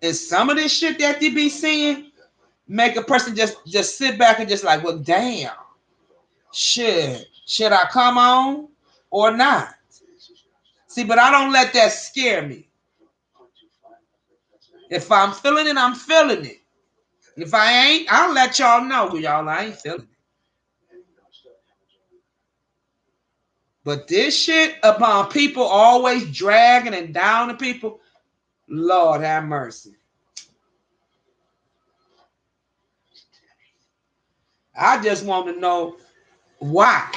And some of this shit that they be seeing make a person just sit back and just like, well, damn, shit, should I come on or not? See, but I don't let that scare me. If I'm feeling it, I'm feeling it. If I ain't, I'll let y'all know, y'all, I ain't feeling it. But this shit upon people always dragging and down to people, Lord have mercy. I just want to know why.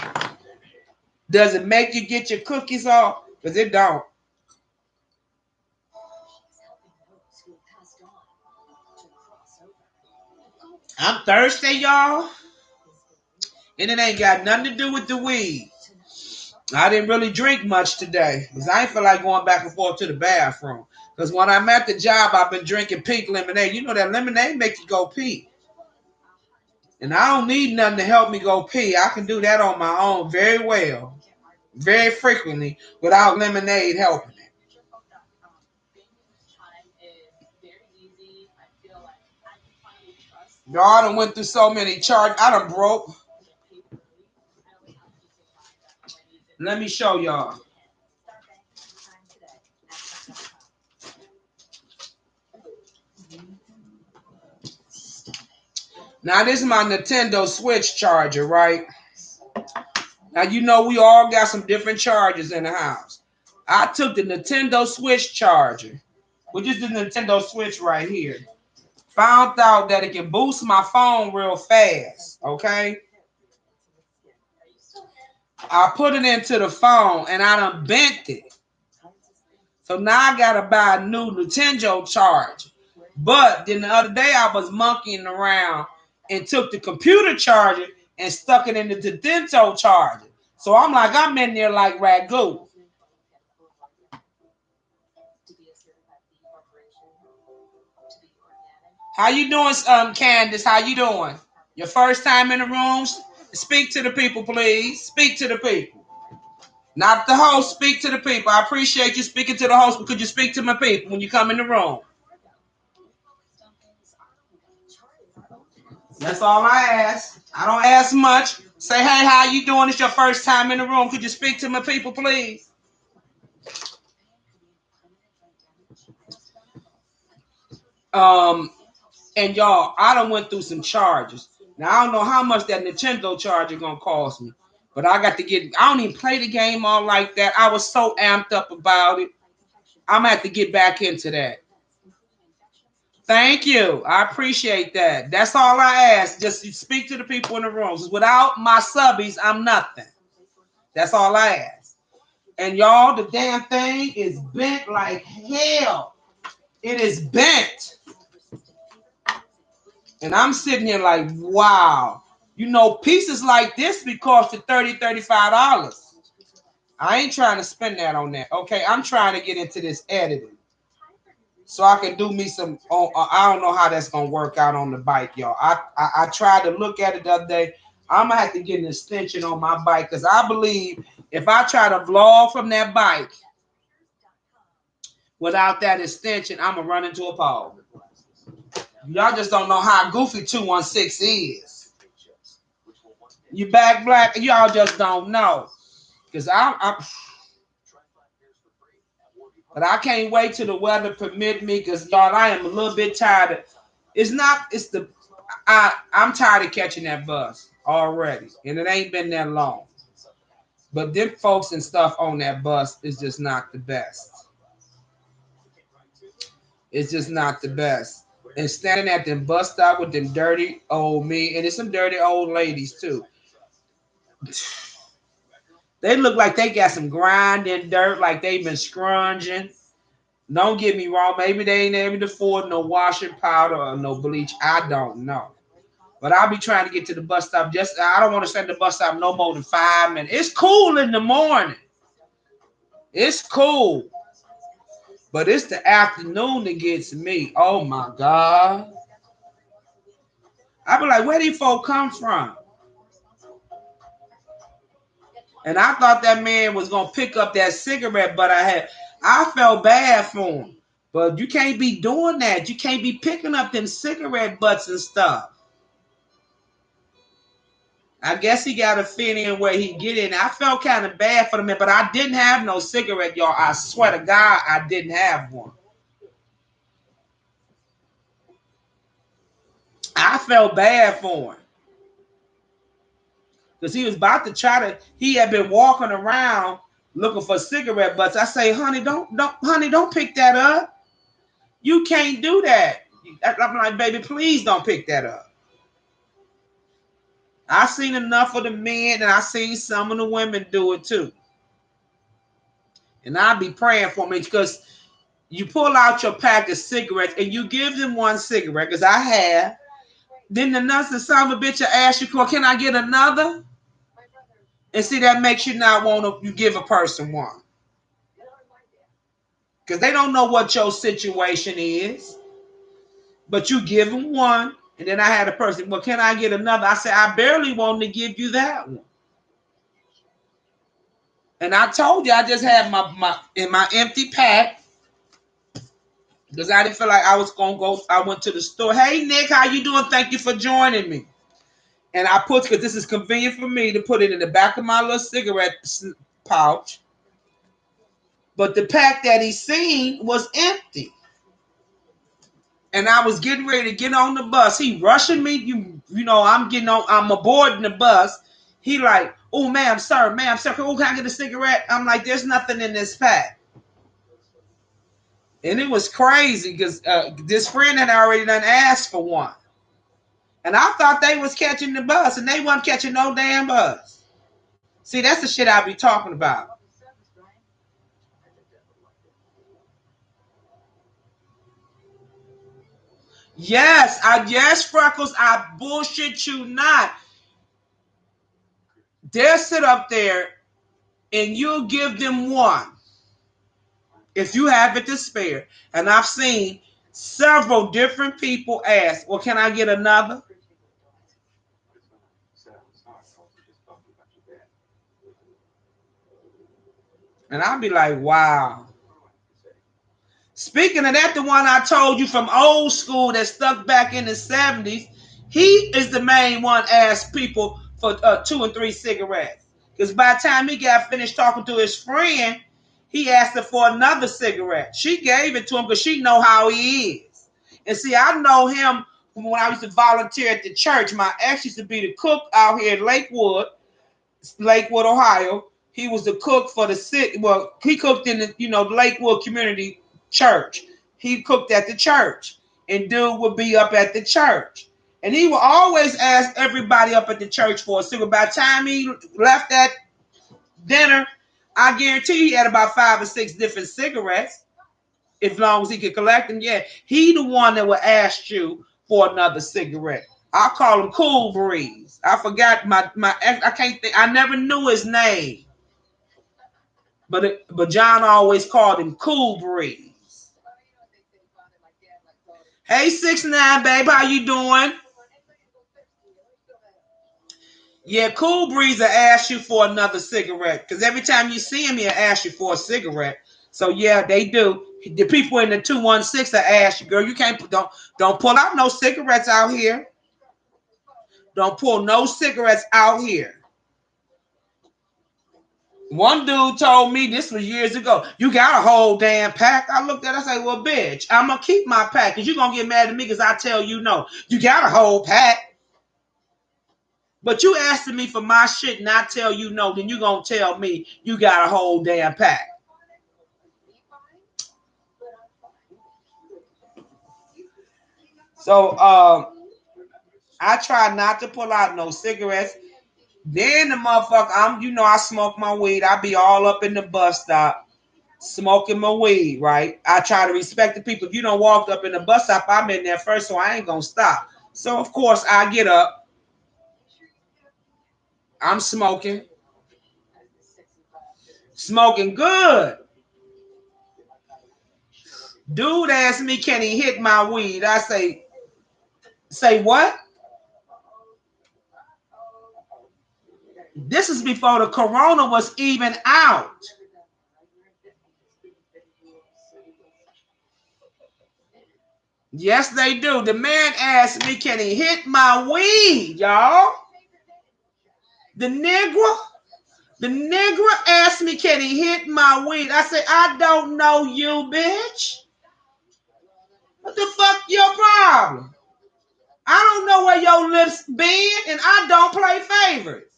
Does it make you get your cookies off? Because it don't. I'm thirsty, y'all. And it ain't got nothing to do with the weed. I didn't really drink much today because I ain't feel like going back and forth to the bathroom. Because when I'm at the job, I've been drinking pink lemonade. You know that lemonade makes you go pee. And I don't need nothing to help me go pee. I can do that on my own very well, very frequently, without lemonade helping it. Y'all, I done went through so many charts. I done broke. Let me show y'all. Now, this is my Nintendo Switch charger, right? Now, you know we all got some different chargers in the house. I took the Nintendo Switch charger, which is the Nintendo Switch right here. Found out that it can boost my phone real fast, okay? I put it into the phone and I done bent it. So now I gotta buy a new Nintendo charger. But then the other day I was monkeying around and took the computer charger and stuck it in the Nintendo charger. So I'm like, I'm in there like ragu. How you doing, Candace? How you doing? Your first time in the rooms? Speak to the people, please. Speak to the people. Not the host. Speak to the people. I appreciate you speaking to the host, but could you speak to my people when you come in the room? That's all I ask. I don't ask much. Say, hey, how you doing? It's your first time in the room. Could you speak to my people, please? And y'all, I done went through some charges. Now I don't know how much that Nintendo charger gonna cost me, but I got to get. I don't even play the game all like that. I was so amped up about it. I'm gonna have to get back into that. Thank you. I appreciate that. That's all I ask. Just speak to the people in the room. Without my subbies, I'm nothing. That's all I ask. And y'all, the damn thing is bent like hell. It is bent. And I'm sitting here like, wow. You know, pieces like this be costing $30, $35. I ain't trying to spend that on that. Okay, I'm trying to get into this editing. So I can do me some. I don't know how that's gonna work out on the bike, y'all. I tried to look at it the other day. I'm gonna have to get an extension on my bike because I believe if I try to vlog from that bike without that extension, I'm gonna run into a pole. Y'all just don't know how goofy 216 is. You back, Black? Y'all just don't know because but I can't wait till the weather permit me because y'all, I am a little bit tired. I'm tired of catching that bus already, and it ain't been that long. But them folks and stuff on that bus is just not the best. It's just not the best. And standing at the bus stop with them dirty old me, and there's some dirty old ladies too. They look like they got some grinding dirt, like they've been scrunging. Don't get me wrong, maybe they ain't able to afford no washing powder or no bleach. I don't know. But I'll be trying to get to the bus stop. I don't want to stand at the bus stop no more than 5 minutes. It's cool in the morning. It's cool. But it's the afternoon that gets me. Oh my God. I be like, where these folk come from? And I thought that man was gonna pick up that cigarette, but I felt bad for him. But you can't be doing that. You can't be picking up them cigarette butts and stuff. I guess he got a fit in where he get in. I felt kind of bad for the man, but I didn't have no cigarette, y'all. I swear to God, I didn't have one. I felt bad for him. Because he was about to he had been walking around looking for cigarette butts. I say, honey, don't pick that up. You can't do that. I'm like, baby, please don't pick that up. I seen enough of the men and I seen some of the women do it too. And I'll be praying for me because you pull out your pack of cigarettes and you give them one cigarette, because I have. Then the son of a bitch will ask you, can I get another? And see, that makes you not want to give a person one. Because they don't know what your situation is. But you give them one. And then I had a person, can I get another? I said, I barely wanted to give you that one. And I told you I just had my empty pack. Because I didn't feel like I was going to go. I went to the store. Hey, Nick, how you doing? Thank you for joining me. And I put, because this is convenient for me to put it in the back of my little cigarette pouch. But the pack that he seen was empty. And I was getting ready to get on the bus. He rushing me. You know, I'm aboarding the bus. He like, oh, ma'am, sir. Oh, can I get a cigarette? I'm like, there's nothing in this pack. And it was crazy because this friend had already done asked for one. And I thought they was catching the bus, and they wasn't catching no damn bus. See, that's the shit I be talking about. Yes, Freckles, I bullshit you not. They'll sit up there and you'll give them one if you have it to spare. And I've seen several different people ask, well, can I get another? And I'll be like, wow. Speaking of that, the one I told you from old school that stuck back in the 70s, he is the main one asked people for 2 and 3 cigarettes. Because by the time he got finished talking to his friend, he asked her for another cigarette. She gave it to him because she know how he is. And see, I know him from when I used to volunteer at the church. My ex used to be the cook out here in Lakewood, Ohio. He was the cook for the city. Well, he cooked in the Lakewood Community Church. He cooked at the church, and dude would be up at the church, and he would always ask everybody up at the church for a cigarette. By the time he left that dinner, I guarantee he had about 5 or 6 different cigarettes, as long as he could collect them. Yeah, he the one that would ask you for another cigarette. I call him Cool Breeze. I forgot my I can't think. I never knew his name, but John always called him Cool Breeze. Hey, 6ix9ine, babe, how you doing? Yeah, Cool Breeze will ask you for another cigarette, because every time you see him, he'll ask you for a cigarette. So yeah, they do. The people in the 216 will ask you, girl, you don't pull out no cigarettes out here. Don't pull no cigarettes out here. One dude told me, this was years ago, you got a whole damn pack. I looked at it, I said, well, bitch, I'm going to keep my pack because you're going to get mad at me because I tell you no. You got a whole pack. But you asking me for my shit and I tell you no, then you going to tell me you got a whole damn pack. So I try not to pull out no cigarettes. Then the motherfucker, I smoke my weed. I be all up in the bus stop smoking my weed, right? I try to respect the people. If you don't walk up in the bus stop, I'm in there first, so I ain't gonna stop. So of course I get up. I'm smoking good. Dude asked me, can he hit my weed? I say what? This is before the corona was even out. Yes, they do. The man asked me, can he hit my weed, y'all? The Negro asked me, can he hit my weed? I said, I don't know you, bitch. What the fuck your problem? I don't know where your lips been, and I don't play favorites.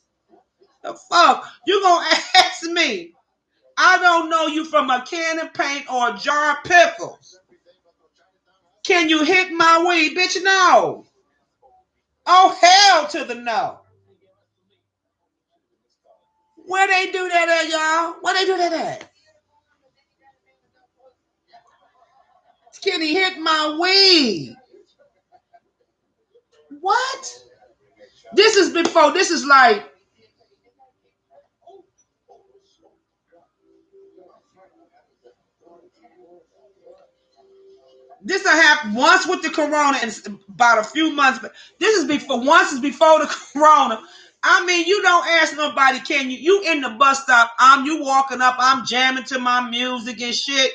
The fuck? You gonna ask me? I don't know you from a can of paint or a jar of pickles. Can you hit my weed, bitch? No. Oh, hell to the no. Where they do that at, y'all? Where they do that at? Can he hit my weed? What? This is before, this is like, this will happen once with the corona and about a few months. But this is before, once is before the corona. I mean, you don't ask nobody, can you? You in the bus stop, you walking up, I'm jamming to my music and shit.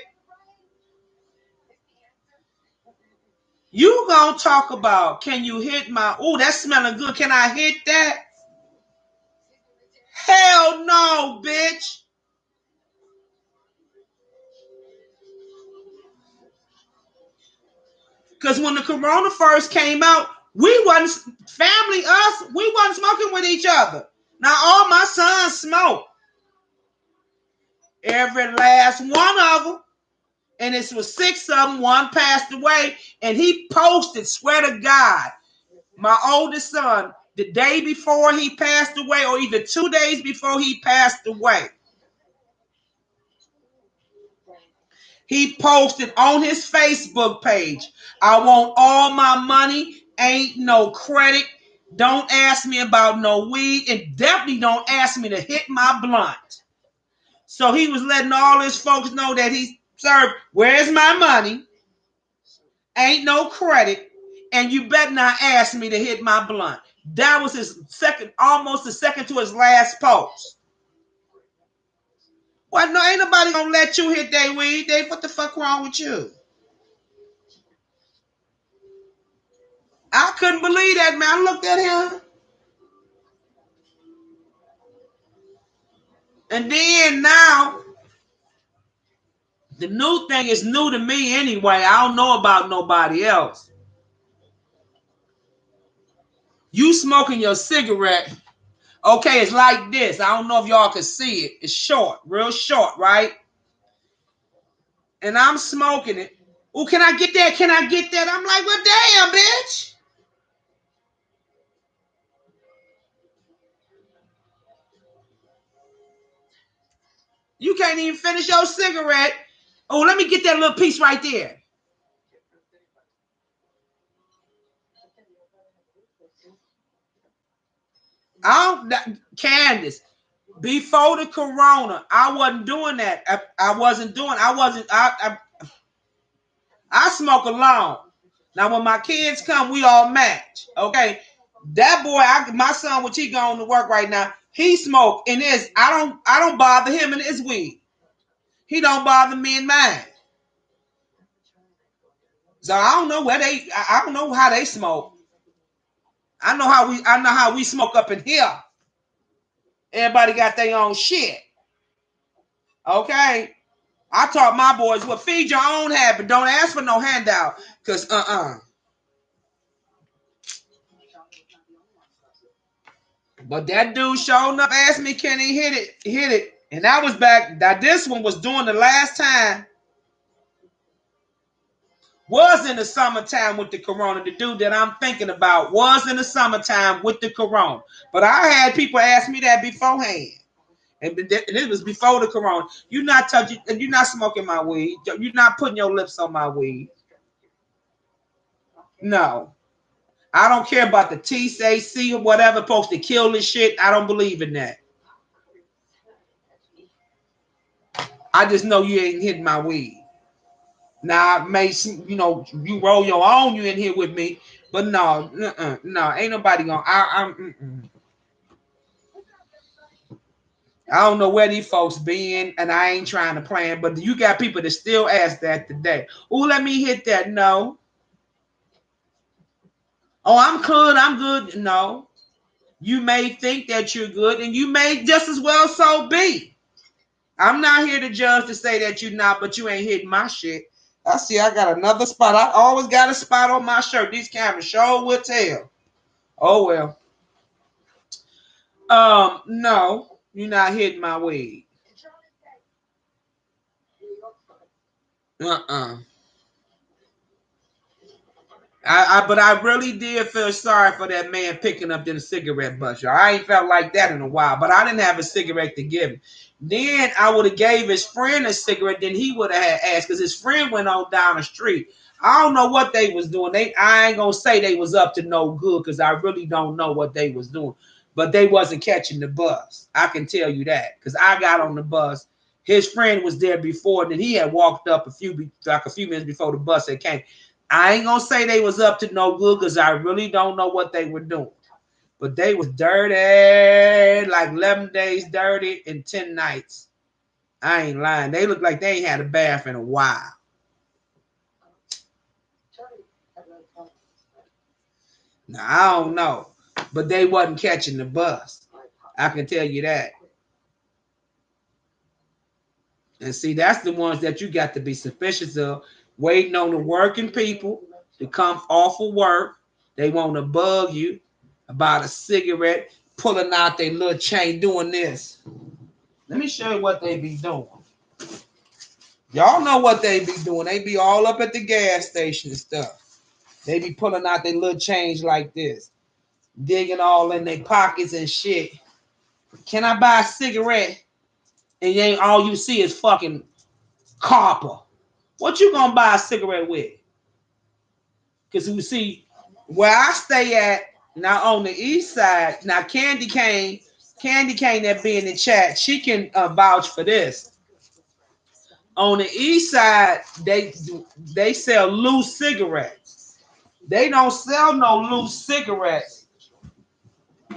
You gonna talk about, can you hit my, oh, that's smelling good, can I hit that? Hell no, bitch. Because when the corona first came out, we wasn't, family, us, we wasn't smoking with each other. Now all my sons smoke. Every last one of them. And this was 6 of them. One passed away. And he posted, swear to God, my oldest son, the day before he passed away, or either 2 days before he passed away, he posted on his Facebook page, I want all my money, ain't no credit, don't ask me about no weed, and definitely don't ask me to hit my blunt. So he was letting all his folks know that he served, where's my money, ain't no credit, and you better not ask me to hit my blunt. That was his second, almost the second to his last post. Well, no, ain't nobody gonna let you hit their weed. What the fuck wrong with you? I couldn't believe that, man. I looked at him. And then now, the new thing is new to me anyway. I don't know about nobody else. You smoking your cigarette. Okay, it's like this. I don't know if y'all can see it. It's short, real short, right? And I'm smoking it. Oh, can I get that? Can I get that? I'm like, well, damn, bitch. You can't even finish your cigarette. Oh, let me get that little piece right there. Candace, before the corona, I wasn't doing that. I smoke alone. Now, when my kids come, we all match. Okay. That boy, my son, which he going to work right now, he smoke and I don't bother him in his weed. He don't bother me in mine. So I don't know I don't know how they smoke. I know how we smoke up in here. Everybody got their own shit. Okay. I taught my boys, well, feed your own habit. Don't ask for no handout. Cause But that dude showing up asked me, can he hit it? Hit it. And that was back. That this one was doing the last time. Was in the summertime with the corona. The dude that I'm thinking about was in the summertime with the corona. But I had people ask me that beforehand. And it was before the corona. You're not touching, you're not smoking my weed. You're not putting your lips on my weed. No. I don't care about the THC or whatever supposed to kill this shit. I don't believe in that. I just know you ain't hitting my weed. Now, I may, you roll your own, you in here with me, but no, no, ain't nobody gonna. I don't know where these folks been, and I ain't trying to plan, but you got people that still ask that today. Oh, let me hit that. No. Oh, I'm good. I'm good. No. You may think that you're good, and you may just as well so be. I'm not here to judge to say that you're not, but you ain't hitting my shit. I see I got another spot. I always got a spot on my shirt. These cameras sure will tell. Oh well. No, you're not hitting my weed. Uh-uh. But I really did feel sorry for that man picking up the cigarette butts. I ain't felt like that in a while, but I didn't have a cigarette to give him. Then I would have gave his friend a cigarette. Then he would have had asked because his friend went on down the street. I don't know what they was doing. I ain't gonna say they was up to no good because I really don't know what they was doing. But they wasn't catching the bus. I can tell you that because I got on the bus. His friend was there before, and then he had walked up a few minutes before the bus had came. I ain't gonna say they was up to no good because I really don't know what they were doing. But they was dirty, like 11 days dirty and 10 nights. I ain't lying. They look like they ain't had a bath in a while. Now, I don't know. But they wasn't catching the bus. I can tell you that. And see, that's the ones that you got to be suspicious of. Waiting on the working people to come off of work. They want to bug you about a cigarette, pulling out their little chain, doing this. Let me show you what they be doing. Y'all know what they be doing. They be all up at the gas station and stuff. They be pulling out their little change like this, digging all in their pockets and shit. Can I buy a cigarette? And you ain't all you see is fucking copper. What you gonna buy a cigarette with? Because you see, where I stay at, now on the east side, now Candy Cane that be in the chat, she can vouch for this. On the east side, they sell loose cigarettes. They don't sell no loose cigarettes.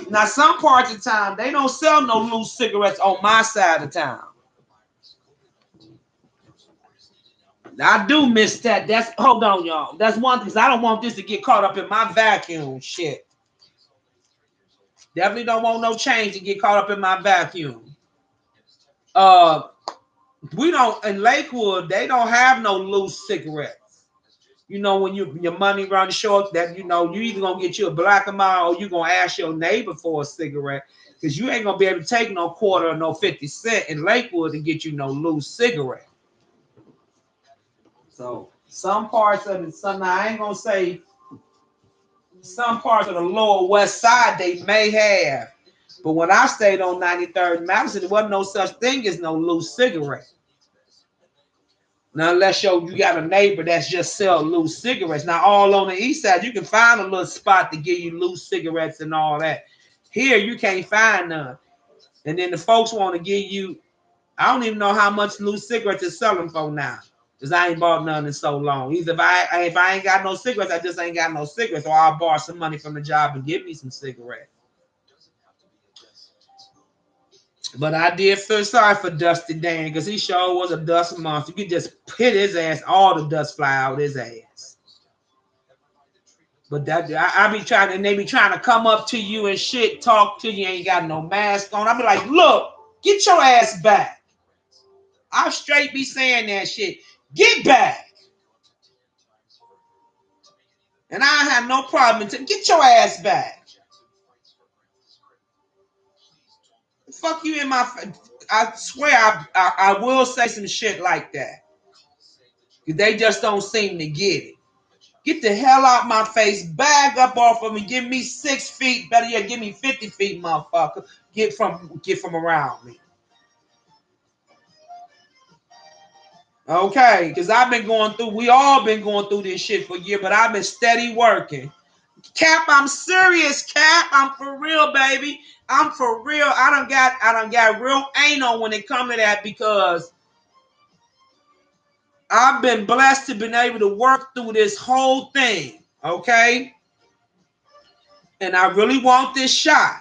Now, some parts of town, they don't sell no loose cigarettes on my side of town. I do miss that. That's hold on, y'all. That's one thing. I don't want this to get caught up in my vacuum shit. Definitely don't want no change to get caught up in my vacuum. We don't in Lakewood. They don't have no loose cigarettes. You know, when your money runs short, that you either gonna get you a black amount or you gonna ask your neighbor for a cigarette because you ain't gonna be able to take no quarter or no 50 cent in Lakewood to get you no loose cigarette. So some parts of it, I ain't gonna say some parts of the lower west side they may have, but when I stayed on 93rd and Madison, there wasn't no such thing as no loose cigarette. Now, unless you got a neighbor that's just sell loose cigarettes. Now, all on the east side, you can find a little spot to give you loose cigarettes and all that. Here, you can't find none. And then the folks want to give you, I don't even know how much loose cigarettes is selling for now. Because I ain't bought none in so long. Either if I ain't got no cigarettes, I just ain't got no cigarettes. Or I'll borrow some money from the job and give me some cigarettes. But I did feel sorry for Dusty Dan because he sure was a dust monster. You could just hit his ass, all the dust fly out his ass. But that I be trying, and they be trying to come up to you and shit, talk to you, ain't got no mask on. I be like, look, get your ass back. I straight be saying that shit. Get back. And I have no problem to get your ass back. Fuck you in my face. I swear I will say some shit like that. They just don't seem to get it. Get the hell out my face. Bag up off of me. Give me 6 feet. Better yet, give me 50 feet, motherfucker. Get from around me. Okay, because we all been going through this shit for a year, but I've been steady working. Cap, I'm serious, Cap. I'm for real, baby. I'm for real. I done got real anal when it come to that because I've been blessed to been able to work through this whole thing. Okay? And I really want this shot.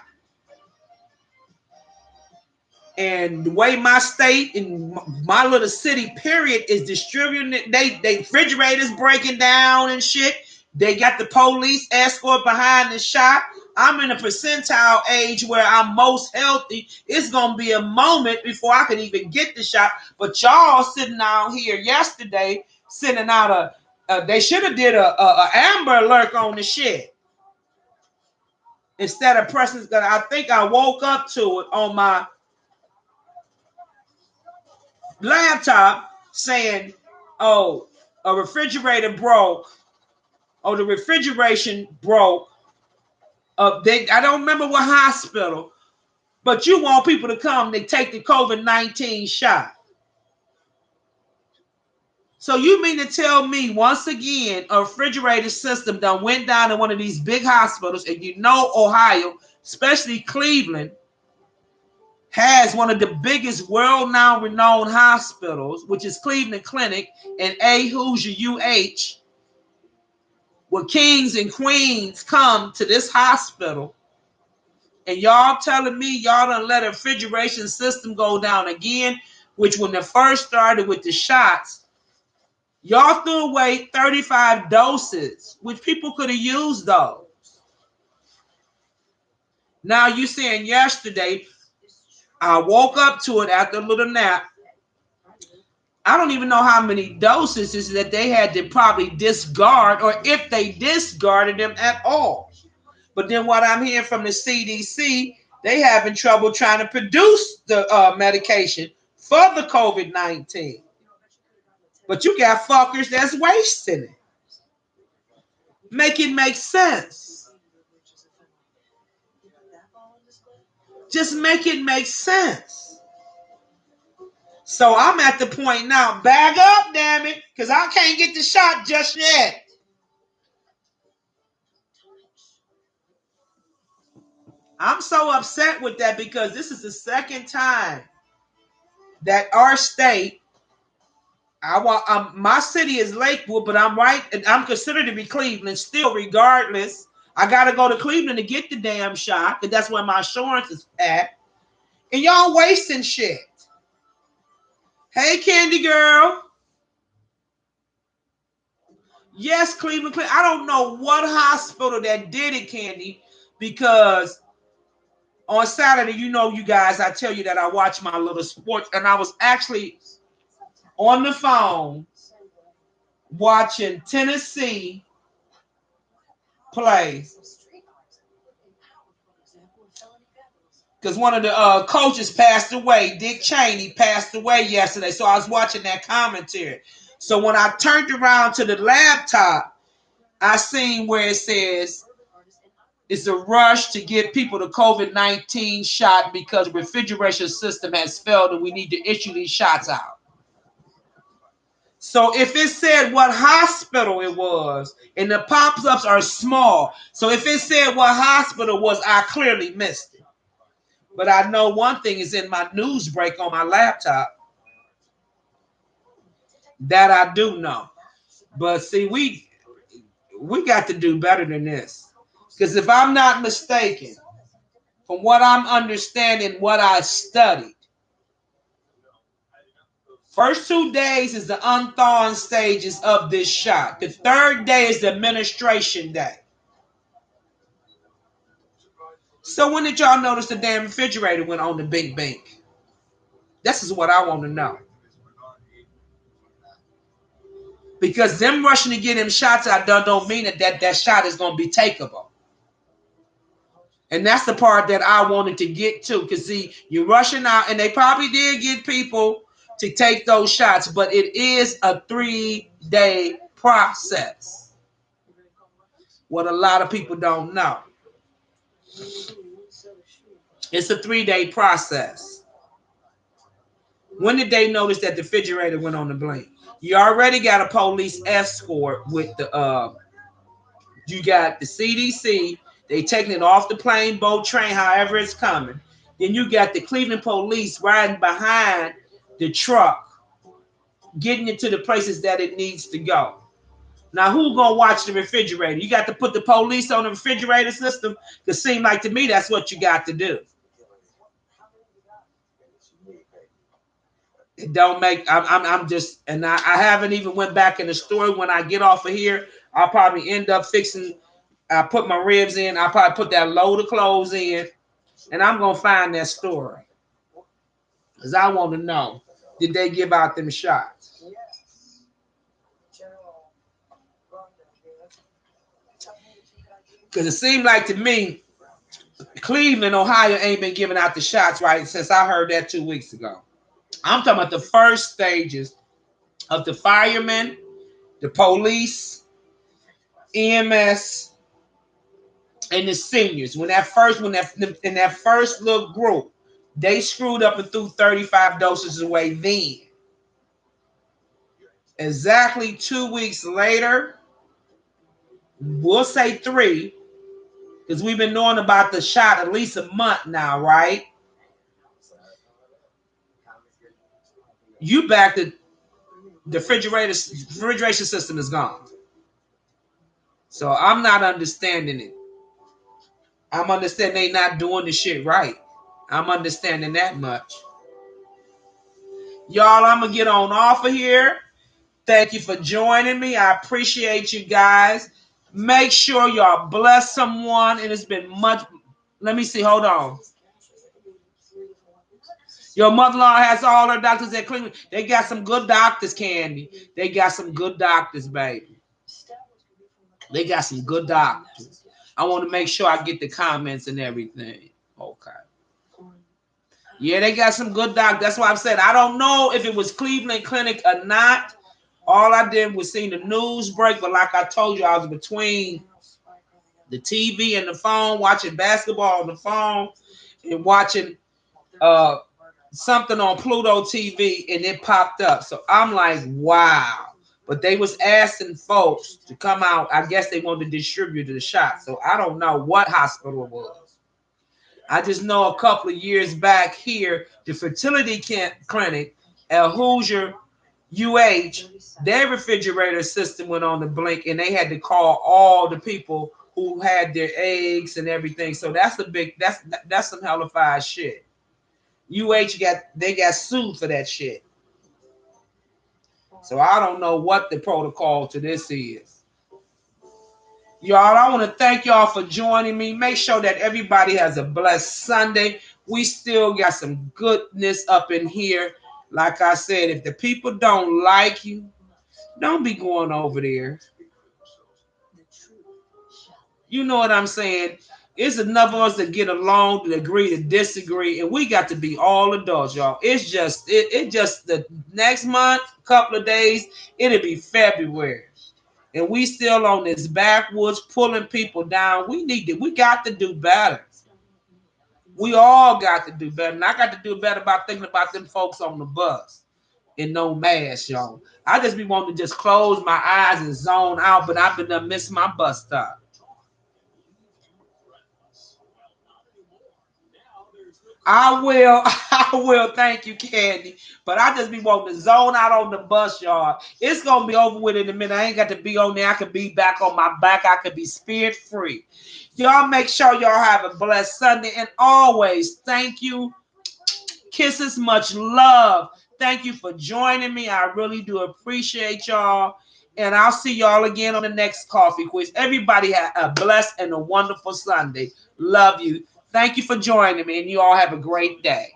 And the way my state and my little city period is distributing it, they refrigerators breaking down and shit. They got the police escort behind the shop. I'm in a percentile age where I'm most healthy. It's gonna be a moment before I can even get the shot. But y'all sitting out here yesterday, sending out they should have did a Amber Alert on the shit instead of pressing. I think I woke up to it on my laptop saying, "Oh, a refrigerator broke. Oh, the refrigeration broke." I don't remember what hospital, but you want people to come. They take the COVID-19 shot. So you mean to tell me once again a refrigerator system done went down in one of these big hospitals, and you know Ohio, especially Cleveland, has one of the biggest world now renowned hospitals, which is Cleveland Clinic and A. Hoosier UH, where kings and queens come to this hospital, and y'all telling me y'all done let a refrigeration system go down again, which when it first started with the shots, y'all threw away 35 doses, which people could have used those. Now you saying yesterday, I woke up to it after a little nap. I don't even know how many doses is that they had to probably discard, or if they discarded them at all. But then what I'm hearing from the CDC, they having trouble trying to produce the medication for the COVID-19. But you got fuckers that's wasting it. Make it make sense. Just make it make sense. So I'm at the point now, bag up, damn it, because I can't get the shot just yet. I'm so upset with that because this is the second time that our state, my city is Lakewood, but I'm considered to be Cleveland still, regardless. I got to go to Cleveland to get the damn shot, because that's where my insurance is at. And y'all wasting shit. Hey, Candy Girl. Yes, Cleveland. I don't know what hospital that did it, Candy, because on Saturday, you guys, I tell you that I watch my little sports, and I was actually on the phone watching Tennessee play. Because one of the coaches passed away. Dick Cheney passed away yesterday. So I was watching that commentary. So when I turned around to the laptop, I seen where it says it's a rush to get people the COVID-19 shot because the refrigeration system has failed and we need to issue these shots out. So if it said what hospital it was, and the pop-ups are small, so if it said what hospital it was, I clearly missed it. But I know one thing is in my news break on my laptop. That I do know. But see, we got to do better than this. Because if I'm not mistaken, from what I'm understanding, what I studied, first 2 days is the unthawing stages of this shot. The third day is the administration day. So when did y'all notice the damn refrigerator went on the big bank? This is what I want to know. Because them rushing to get them shots out don't mean that shot is going to be takeable. And that's the part that I wanted to get to. Because see, you're rushing out, and they probably did get people to take those shots, but it is a 3-day process. What a lot of people don't know. It's a 3-day process. When did they notice that the refrigerator went on the blink? You already got a police escort with the you got the CDC. They taking it off the plane, boat, train, however it's coming. Then you got the Cleveland police riding behind the truck, getting it to the places that it needs to go. Now, who gonna watch the refrigerator? You got to put the police on the refrigerator system. It seems like to me that's what you got to do. It don't make. I'm just, and I haven't even went back in the story. When I get off of here, I'll probably end up fixing. I put my ribs in. I'll probably put that load of clothes in, and I'm gonna find that story because I want to know, did they give out them shots? Because it seemed like to me, Cleveland, Ohio ain't been giving out the shots right since I heard that 2 weeks ago. I'm talking about the first stages of the firemen, the police, EMS, and the seniors. In that first little group, they screwed up and threw 35 doses away then. Exactly 2 weeks later, we'll say three, because we've been knowing about the shot at least a month now, right? You back to the refrigeration system is gone. So I'm not understanding it. I'm understanding they not doing the shit right. I'm understanding that much. Y'all, I'm gonna get on off of here. Thank you for joining me. I appreciate you guys. Make sure y'all bless someone. It has been much. Let me see. Hold on. Your mother-in-law has all her doctors at Cleveland. They got some good doctors, Candy. They got some good doctors, baby. They got some good doctors. I want to make sure I get the comments and everything. Okay. Yeah, they got some good doctors. That's why I said I don't know if it was Cleveland Clinic or not. All I did was see the news break, but like I told you, I was between the TV and the phone, watching basketball on the phone and watching something on Pluto TV, and it popped up. So I'm like, wow. But they was asking folks to come out. I guess they wanted to distribute the shot. So I don't know what hospital it was. I just know a couple of years back here, the fertility clinic at Hoosier UH, their refrigerator system went on the blink, and they had to call all the people who had their eggs and everything. So that's some hellified shit. They got sued for that shit. So I don't know what the protocol to this is. Y'all, I want to thank y'all for joining me. Make sure that everybody has a blessed Sunday. We still got some goodness up in here. Like I said, if the people don't like you, don't be going over there. You know what I'm saying? It's enough of us to get along, to agree, to disagree, and we got to be all adults, y'all. It's just it just the next month, couple of days, it'll be February. And we still on this backwoods pulling people down. We got to do better. We all got to do better. And I got to do better about thinking about them folks on the bus in no mask, y'all. I just be wanting to just close my eyes and zone out, but I've been done miss my bus stop. I will, I will. Thank you, Candy. But I just be wanting to zone out on the bus, y'all. It's gonna be over with in a minute. I ain't got to be on there. I could be back on my back. I could be spirit free. Y'all make sure y'all have a blessed Sunday. And always, thank you. Kisses, much love. Thank you for joining me. I really do appreciate y'all. And I'll see y'all again on the next coffee quiz. Everybody have a blessed and a wonderful Sunday. Love you. Thank you for joining me, and you all have a great day.